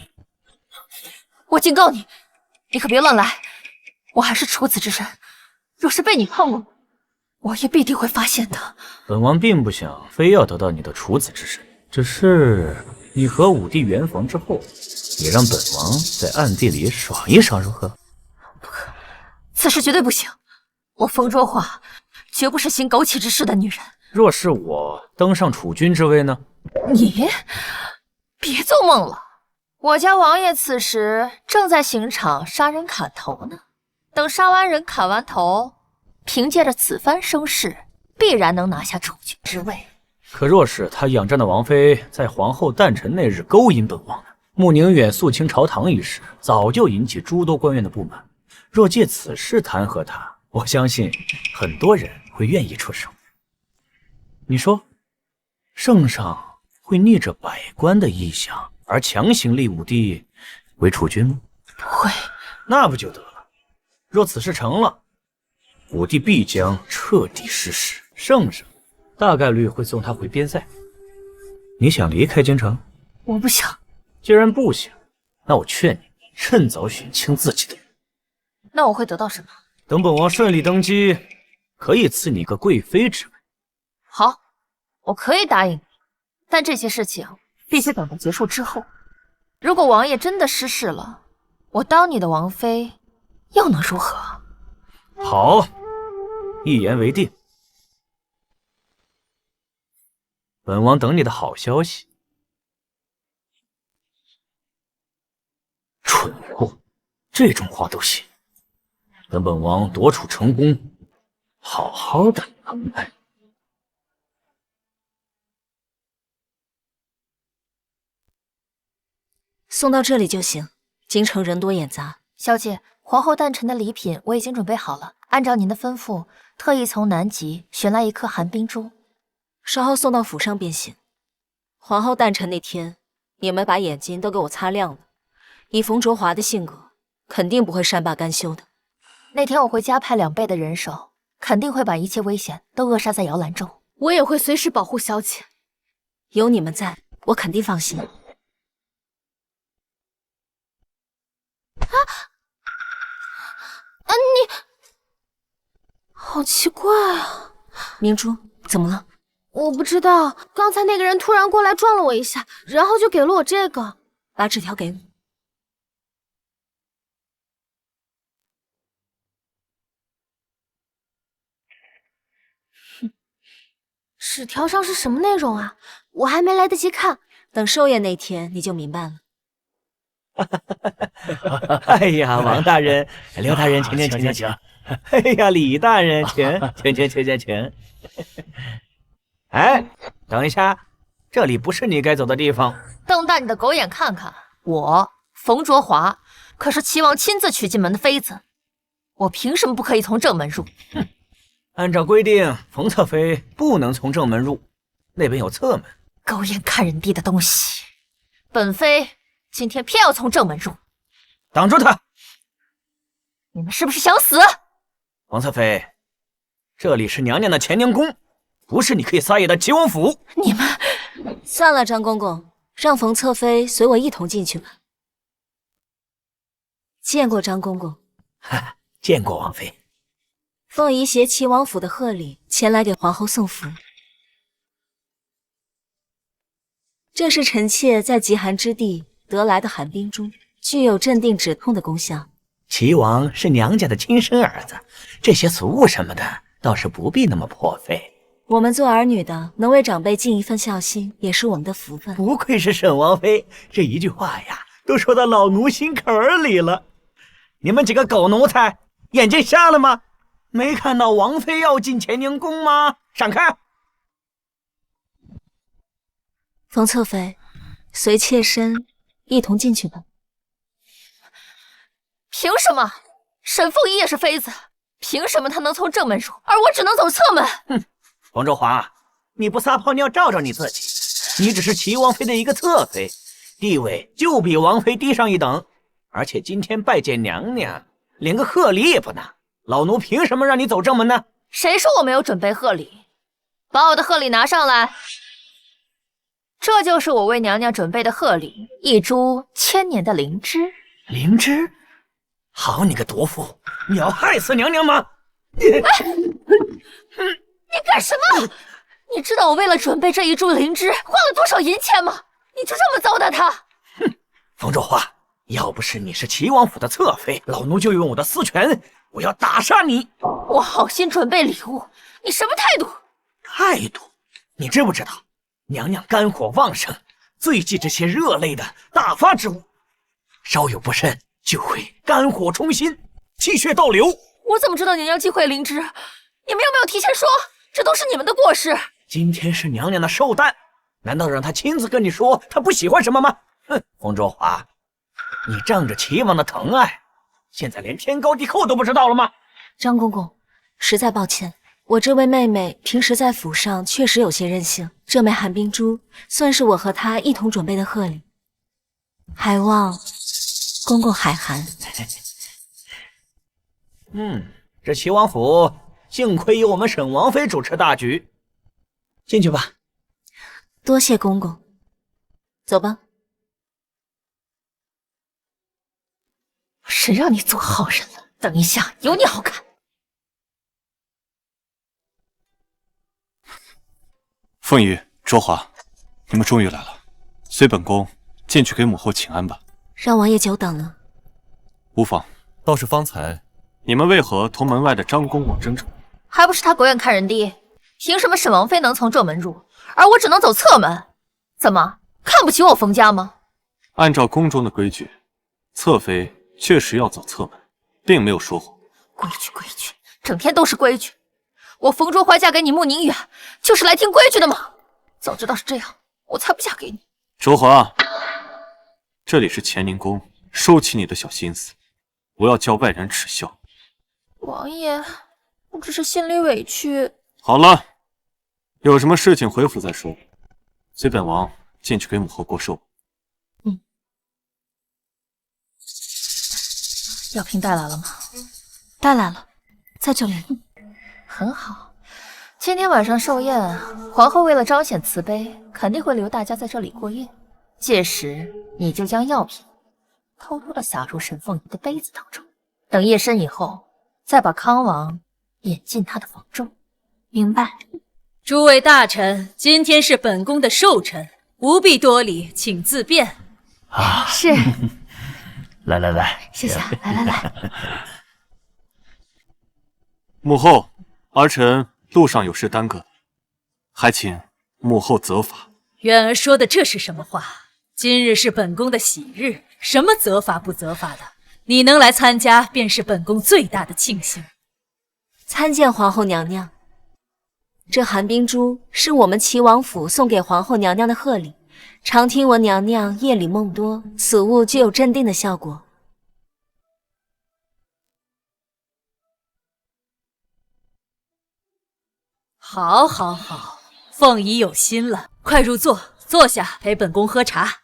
我警告你，你可别乱来！我还是处子之身，若是被你碰了，我也必定会发现的。本王并不想非要得到你的处子之身，只是你和武帝圆房之后，也让本王在暗地里爽一爽，如何？不可，此事绝对不行！我冯卓华绝不是行苟且之事的女人。若是我登上储君之位呢？你别做梦了！我家王爷此时正在刑场杀人砍头呢，等杀完人砍完头，凭借着此番声势，必然能拿下储君之位。可若是他仰仗的王妃在皇后诞辰那日勾引本王呢？穆宁远肃清朝堂一事，早就引起诸多官员的不满。若借此事弹劾他，我相信很多人会愿意出手。你说，圣上会逆着百官的意向而强行立武帝为储君吗？不会。那不就得了？若此事成了，武帝必将彻底失势，圣上大概率会送他回边塞。你想离开京城？我不想。既然不想，那我劝你趁早选清自己的人。那我会得到什么？等本王顺利登基，可以赐你个贵妃之位。好，我可以答应你，但这些事情必须等到结束之后。如果王爷真的失势了，我当你的王妃又能如何？好，一言为定。本王等你的好消息。蠢货，这种话都信。等本王夺储成功，好好的安排。送到这里就行。京城人多眼杂，小姐，皇后诞辰的礼品我已经准备好了，按照您的吩咐，特意从南极选来一颗寒冰珠，稍后送到府上便行。皇后诞辰那天，你们把眼睛都给我擦亮了。以冯卓华的性格，肯定不会善罢甘休的。那天我会加派2倍的人手，肯定会把一切危险都扼杀在摇篮中。我也会随时保护小姐。有你们在，我肯定放心。你好奇怪啊！明珠，怎么了？我不知道，刚才那个人突然过来撞了我一下，然后就给了我这个。把纸条给我。纸条上是什么内容啊？我还没来得及看。等寿宴那天你就明白了。哎呀，王大人、刘大人，请。哎呀，李大人，请。哎，等一下，这里不是你该走的地方。瞪大你的狗眼看看，我冯卓华可是齐王亲自娶进门的妃子，我凭什么不可以从正门入？哼，按照规定，冯侧妃不能从正门入，那边有侧门。狗眼看人低的东西，本妃今天偏要从正门入。挡住他！你们是不是想死？王侧妃，这里是娘娘的乾宁宫，不是你可以撒野的齐王府。你们算了，张公公，让冯侧妃随我一同进去吧。见过张公公。见过王妃。凤仪携齐王府的贺礼前来给皇后送福。这是臣妾在极寒之地得来的寒冰珠，具有镇定止痛的功效。齐王是娘家的亲生儿子，这些俗物什么的倒是不必那么破费。我们做儿女的能为长辈尽一份孝心，也是我们的福分。不愧是沈王妃，这一句话呀，都说到老奴心坎里了。你们几个狗奴才，眼睛瞎了吗？没看到王妃要进乾宁宫吗？闪开！冯侧妃，随妾身一同进去吧。凭什么？沈凤仪也是妃子，凭什么她能从正门入，而我只能走侧门？哼，冯周华，你不撒泡尿照照你自己，你只是齐王妃的一个侧妃，地位就比王妃低上一等，而且今天拜见娘娘，连个贺礼也不拿，老奴凭什么让你走正门呢？谁说我没有准备贺礼？把我的贺礼拿上来。这就是我为娘娘准备的贺礼，一株1000年的灵芝。灵芝？好你个毒妇，你要害死娘娘吗？你干什么？你知道我为了准备这一株灵芝花了多少银钱吗？你就这么糟蹋它？哼，冯周华，要不是你是齐王府的侧妃，老奴就用我的私权，我要打杀你。我好心准备礼物，你什么态度？态度？你知不知道？娘娘肝火旺盛，最忌这些热类的大发之物，稍有不慎就会肝火冲心，气血倒流。我怎么知道娘娘忌讳灵芝？你们有没有提前说？这都是你们的过失。今天是娘娘的寿诞，难道让她亲自跟你说她不喜欢什么吗？哼，冯周华，你仗着齐王的疼爱，现在连天高地厚都不知道了吗？张公公，实在抱歉，我这位妹妹平时在府上确实有些任性，这枚寒冰珠算是我和她一同准备的贺礼，还望公公海涵。这齐王府幸亏有我们沈王妃主持大局，进去吧。多谢公公，走吧。谁让你做好人了？等一下，有你好看。凤仪、卓华，你们终于来了，随本宫进去给母后请安吧。让王爷久等了。无妨，倒是方才你们为何同门外的张公公争吵？还不是他狗眼看人低，凭什么沈王妃能从正门入，而我只能走侧门？怎么看不起我冯家吗？按照宫中的规矩，侧妃确实要走侧门，并没有说谎。规矩规矩，整天都是规矩。我冯卓华嫁给你穆宁远，就是来听规矩的吗？早知道是这样，我才不嫁给你。卓华，这里是乾宁宫，收起你的小心思，不要叫外人耻笑。王爷，我只是心里委屈。好了，有什么事情回府再说。随本王进去给母后过寿。药瓶带来了吗？带来了，在这里。很好。今天晚上寿宴，皇后为了彰显慈悲，肯定会留大家在这里过夜。届时，你就将药品偷偷的洒入沈凤仪的杯子当中，等夜深以后，再把康王引进他的房中。明白。诸位大臣，今天是本宫的寿辰，不必多礼，请自便。啊，是。来，谢谢，来。母后，儿臣路上有事耽搁，还请母后责罚。渊儿说的这是什么话？今日是本宫的喜日，什么责罚不责罚的？你能来参加，便是本宫最大的庆幸。参见皇后娘娘。这寒冰珠是我们齐王府送给皇后娘娘的贺礼，常听闻娘娘夜里梦多，此物具有镇定的效果。好，凤仪有心了，快入座，坐下陪本宫喝茶。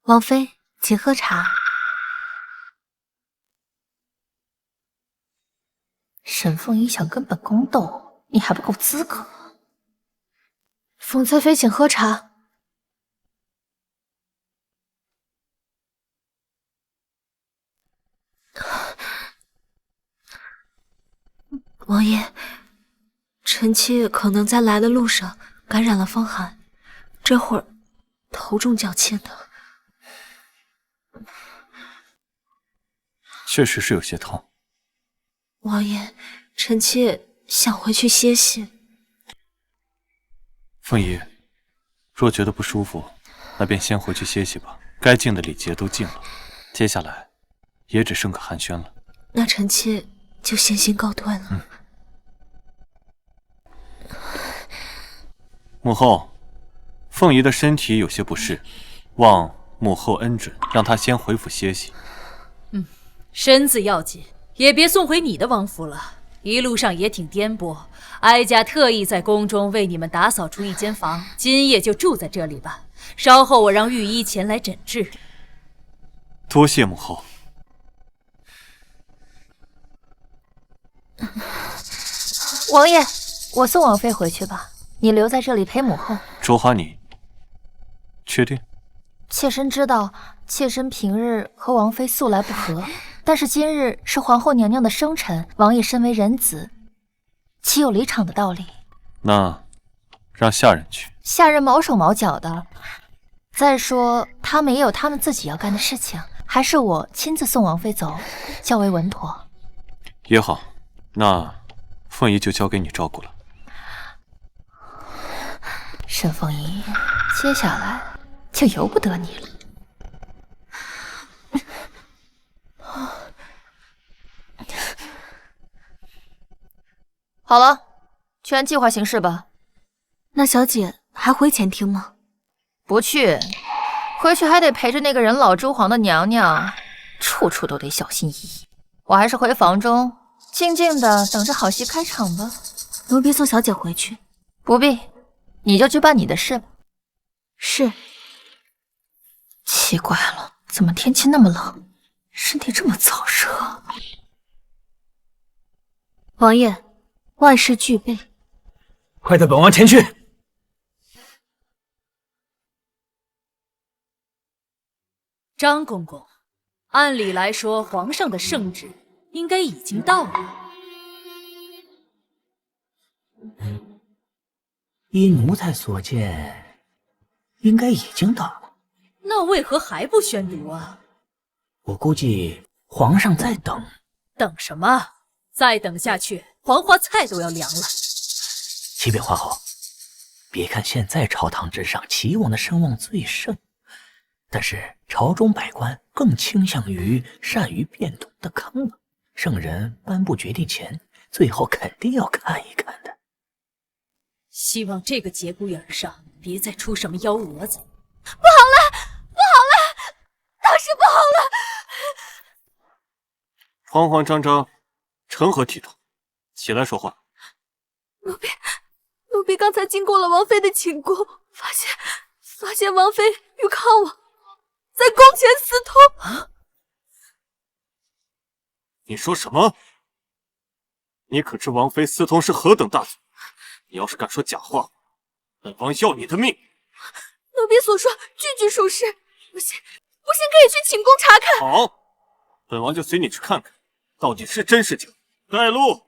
王妃，请喝茶。沈凤仪想跟本宫斗，你还不够资格。冯侧妃，请喝茶。王爷，臣妾可能在来的路上感染了风寒，这会儿头重脚轻的。确实是有些痛。王爷，臣妾想回去歇息。凤仪，若觉得不舒服，那便先回去歇息吧。该敬的礼节都敬了，接下来也只剩个寒暄了。那臣妾就先行告退了。母后，凤仪的身体有些不适，望母后恩准，让她先回府歇息。身子要紧，也别送回你的王府了。一路上也挺颠簸，哀家特意在宫中为你们打扫出一间房，今夜就住在这里吧。稍后我让御医前来诊治。多谢母后。王爷，我送王妃回去吧，你留在这里陪母后。卓华，你确定？妾身知道，妾身平日和王妃素来不和，但是今日是皇后娘娘的生辰，王爷身为人子，岂有离场的道理？那让下人去。下人毛手毛脚的。再说，他们也有他们自己要干的事情，还是我亲自送王妃走，较为稳妥。也好，那凤仪就交给你照顾了。沈凤仪，接下来就由不得你了。好了，去按计划行事吧。那小姐还回前厅吗？不去，回去还得陪着那个人老珠黄的娘娘，处处都得小心翼翼。我还是回房中，静静的等着好戏开场吧。奴婢送小姐回去。不必，你就去办你的事吧。是。奇怪了，怎么天气那么冷，身体这么燥热？王爷，万事俱备，快带本王前去。张公公，按理来说，皇上的圣旨应该已经到了。依奴才所见，应该已经到了。那为何还不宣读啊？我估计皇上在等。等什么？再等下去，黄花菜都要凉了。启禀皇后，别看现在朝堂之上齐王的声望最盛，但是朝中百官更倾向于善于变通的康王。圣人颁布决定前，最后肯定要看一看的。希望这个节骨眼上别再出什么幺蛾子。不好了，不好了，大事不好了！慌慌张张，成何体统？起来说话。奴婢刚才经过了王妃的寝宫，发现王妃与康王在宫前私通。你说什么？你可知王妃私通是何等大罪？你要是敢说假话，本王要你的命！奴婢所说句句属实，不信可以去寝宫查看。好，本王就随你去看看，到底是真是假。带路。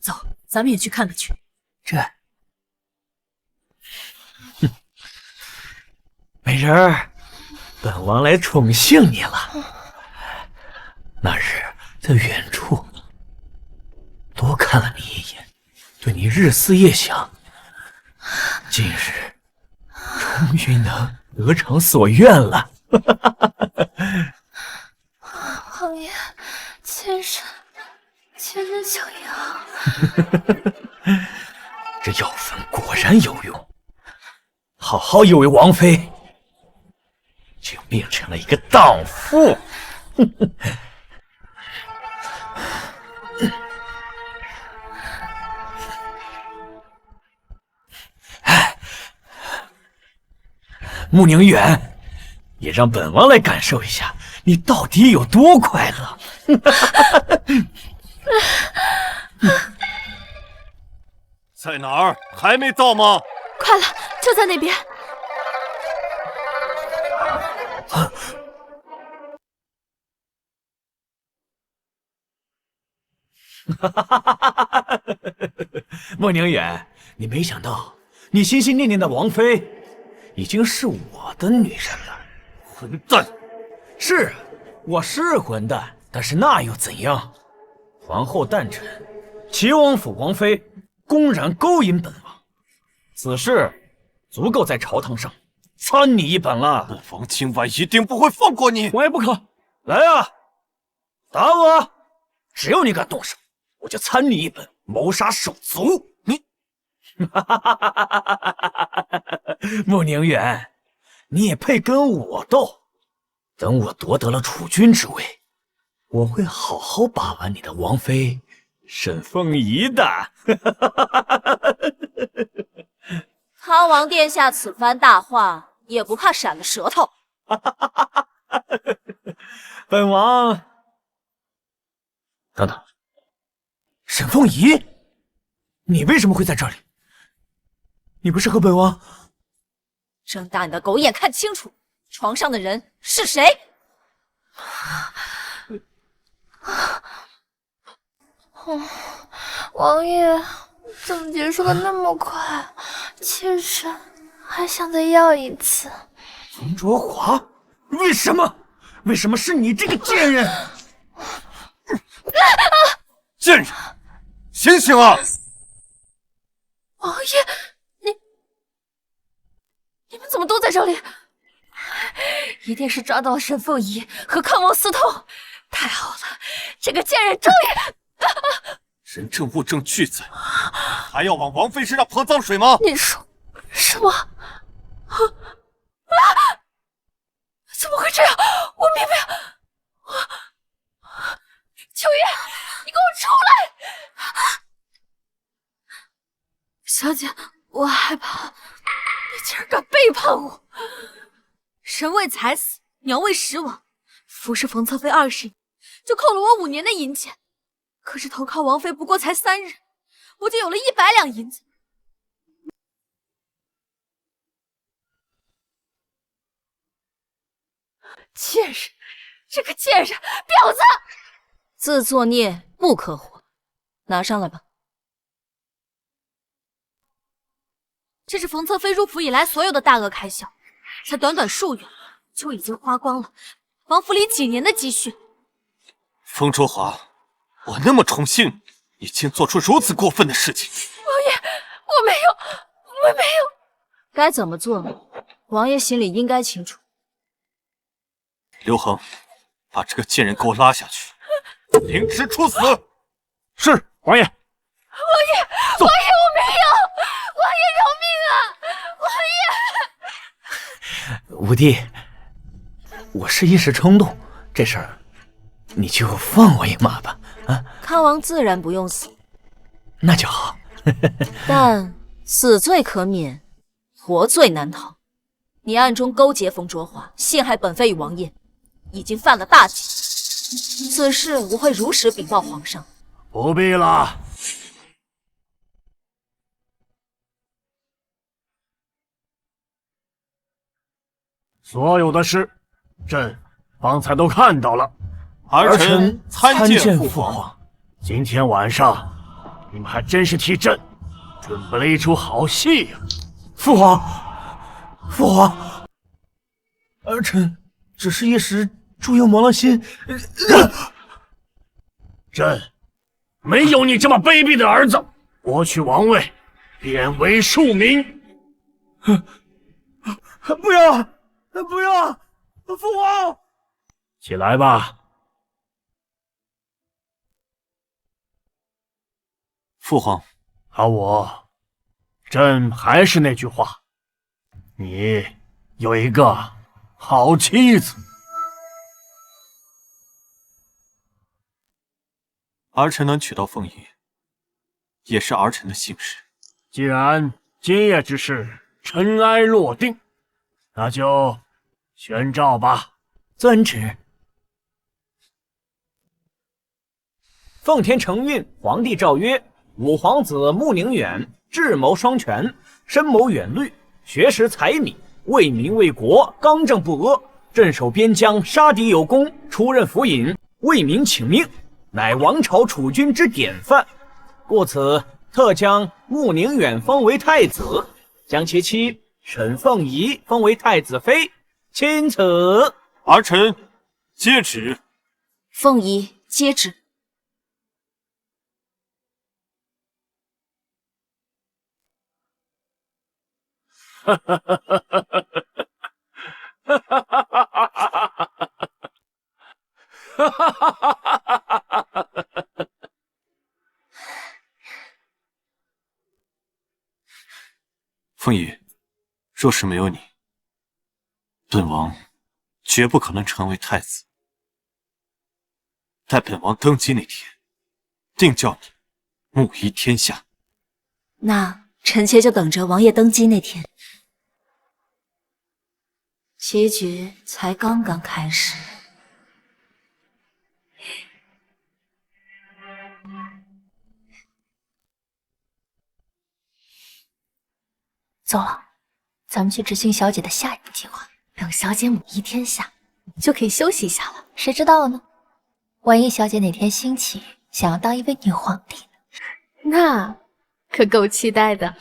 走，咱们也去看看去。美人儿，本王来宠幸你了。那日在远处多看了你一眼，对你日思夜想。今日终于能得偿所愿了。王爷，妾身想要。这药粉果然有用，好好有位王妃，就变成了一个荡妇。穆宁远，也让本王来感受一下你到底有多快乐。在哪儿？还没到吗？快了，就在那边。穆宁远，你没想到，你心心念念的王妃，已经是我的女人了。混蛋！是，我是混蛋，但是那又怎样？皇后诞辰，齐王府王妃公然勾引本王，此事足够在朝堂上参你一本了。本王今晚一定不会放过你！我也不可！来啊，打我！只要你敢动手，我就参你一本谋杀手族。你，穆宁远，你也配跟我斗？等我夺得了储君之位，我会好好把玩你的王妃沈凤仪的。康王殿下此番大话，也不怕闪了舌头。本王，等等，沈凤仪，你为什么会在这里？你不是和本王……睁大你的狗眼，看清楚，床上的人是谁？王爷，怎么结束的那么快？妾身还想再要一次。冯卓华，为什么？为什么是你这个贱人？贱人，醒醒啊！王爷，你们怎么都在这里？一定是抓到了沈凤仪和康王私通。太好了，这个贱人终于……人证物证俱在，还要往王妃身上泼脏水吗？你说什么？怎么会这样？我明明……秋月，你给我出来！小姐，我害怕，你竟然敢背叛我！神位才死，鸟位食亡，服侍冯侧妃20年，就扣了我5年的银钱。可是投靠王妃不过才3日，我就有了100两银子。贱人，这个贱人，婊子！自作孽不可活，拿上来吧。这是冯侧妃入府以来所有的大额开销，才短短数月就已经花光了王府里几年的积蓄。风卓华，我那么宠幸你，你竟做出如此过分的事情！王爷，我没有。该怎么做，王爷心里应该清楚。刘恒，把这个贱人给我拉下去，凌迟处死！是王爷。王爷，我没有！王爷饶命啊！王爷，五弟，我是一时冲动，这事儿你就放我一马吧。啊，康王自然不用死，那就好。但死罪可免，活罪难逃。你暗中勾结冯卓华，陷害本妃与王爷，已经犯了大忌。此事我会如实禀报皇上。不必了。所有的事，朕方才都看到了。儿臣参见父皇。今天晚上，你们还真是替朕准备了一出好戏呀！父皇，儿臣只是一时助应王郎心。朕没有你这么卑鄙的儿子，夺取王位，贬为庶民。不要！父皇，起来吧。父皇，朕还是那句话，你有一个好妻子。儿臣能娶到凤仪，也是儿臣的幸事。既然今夜之事尘埃落定，那就宣诏吧。遵旨。奉天承运，皇帝诏曰：五皇子穆宁远智谋双全，深谋远虑，学识才敏，为民为国，刚正不阿，镇守边疆，杀敌有功，出任府尹，为民请命，乃王朝储君之典范。故此特将穆宁远封为太子，将其妻沈凤仪封为太子妃。钦此。儿臣接旨。凤仪接旨。凤仪，若是没有你，本王绝不可能成为太子。待本王登基那天，定叫你母仪天下。那臣妾就等着王爷登基那天。棋局才刚刚开始。走了，咱们去执行小姐的下一步计划。等小姐母仪天下，就可以休息一下了。谁知道呢？万一小姐哪天兴起，想要当一位女皇帝呢？那可够期待的。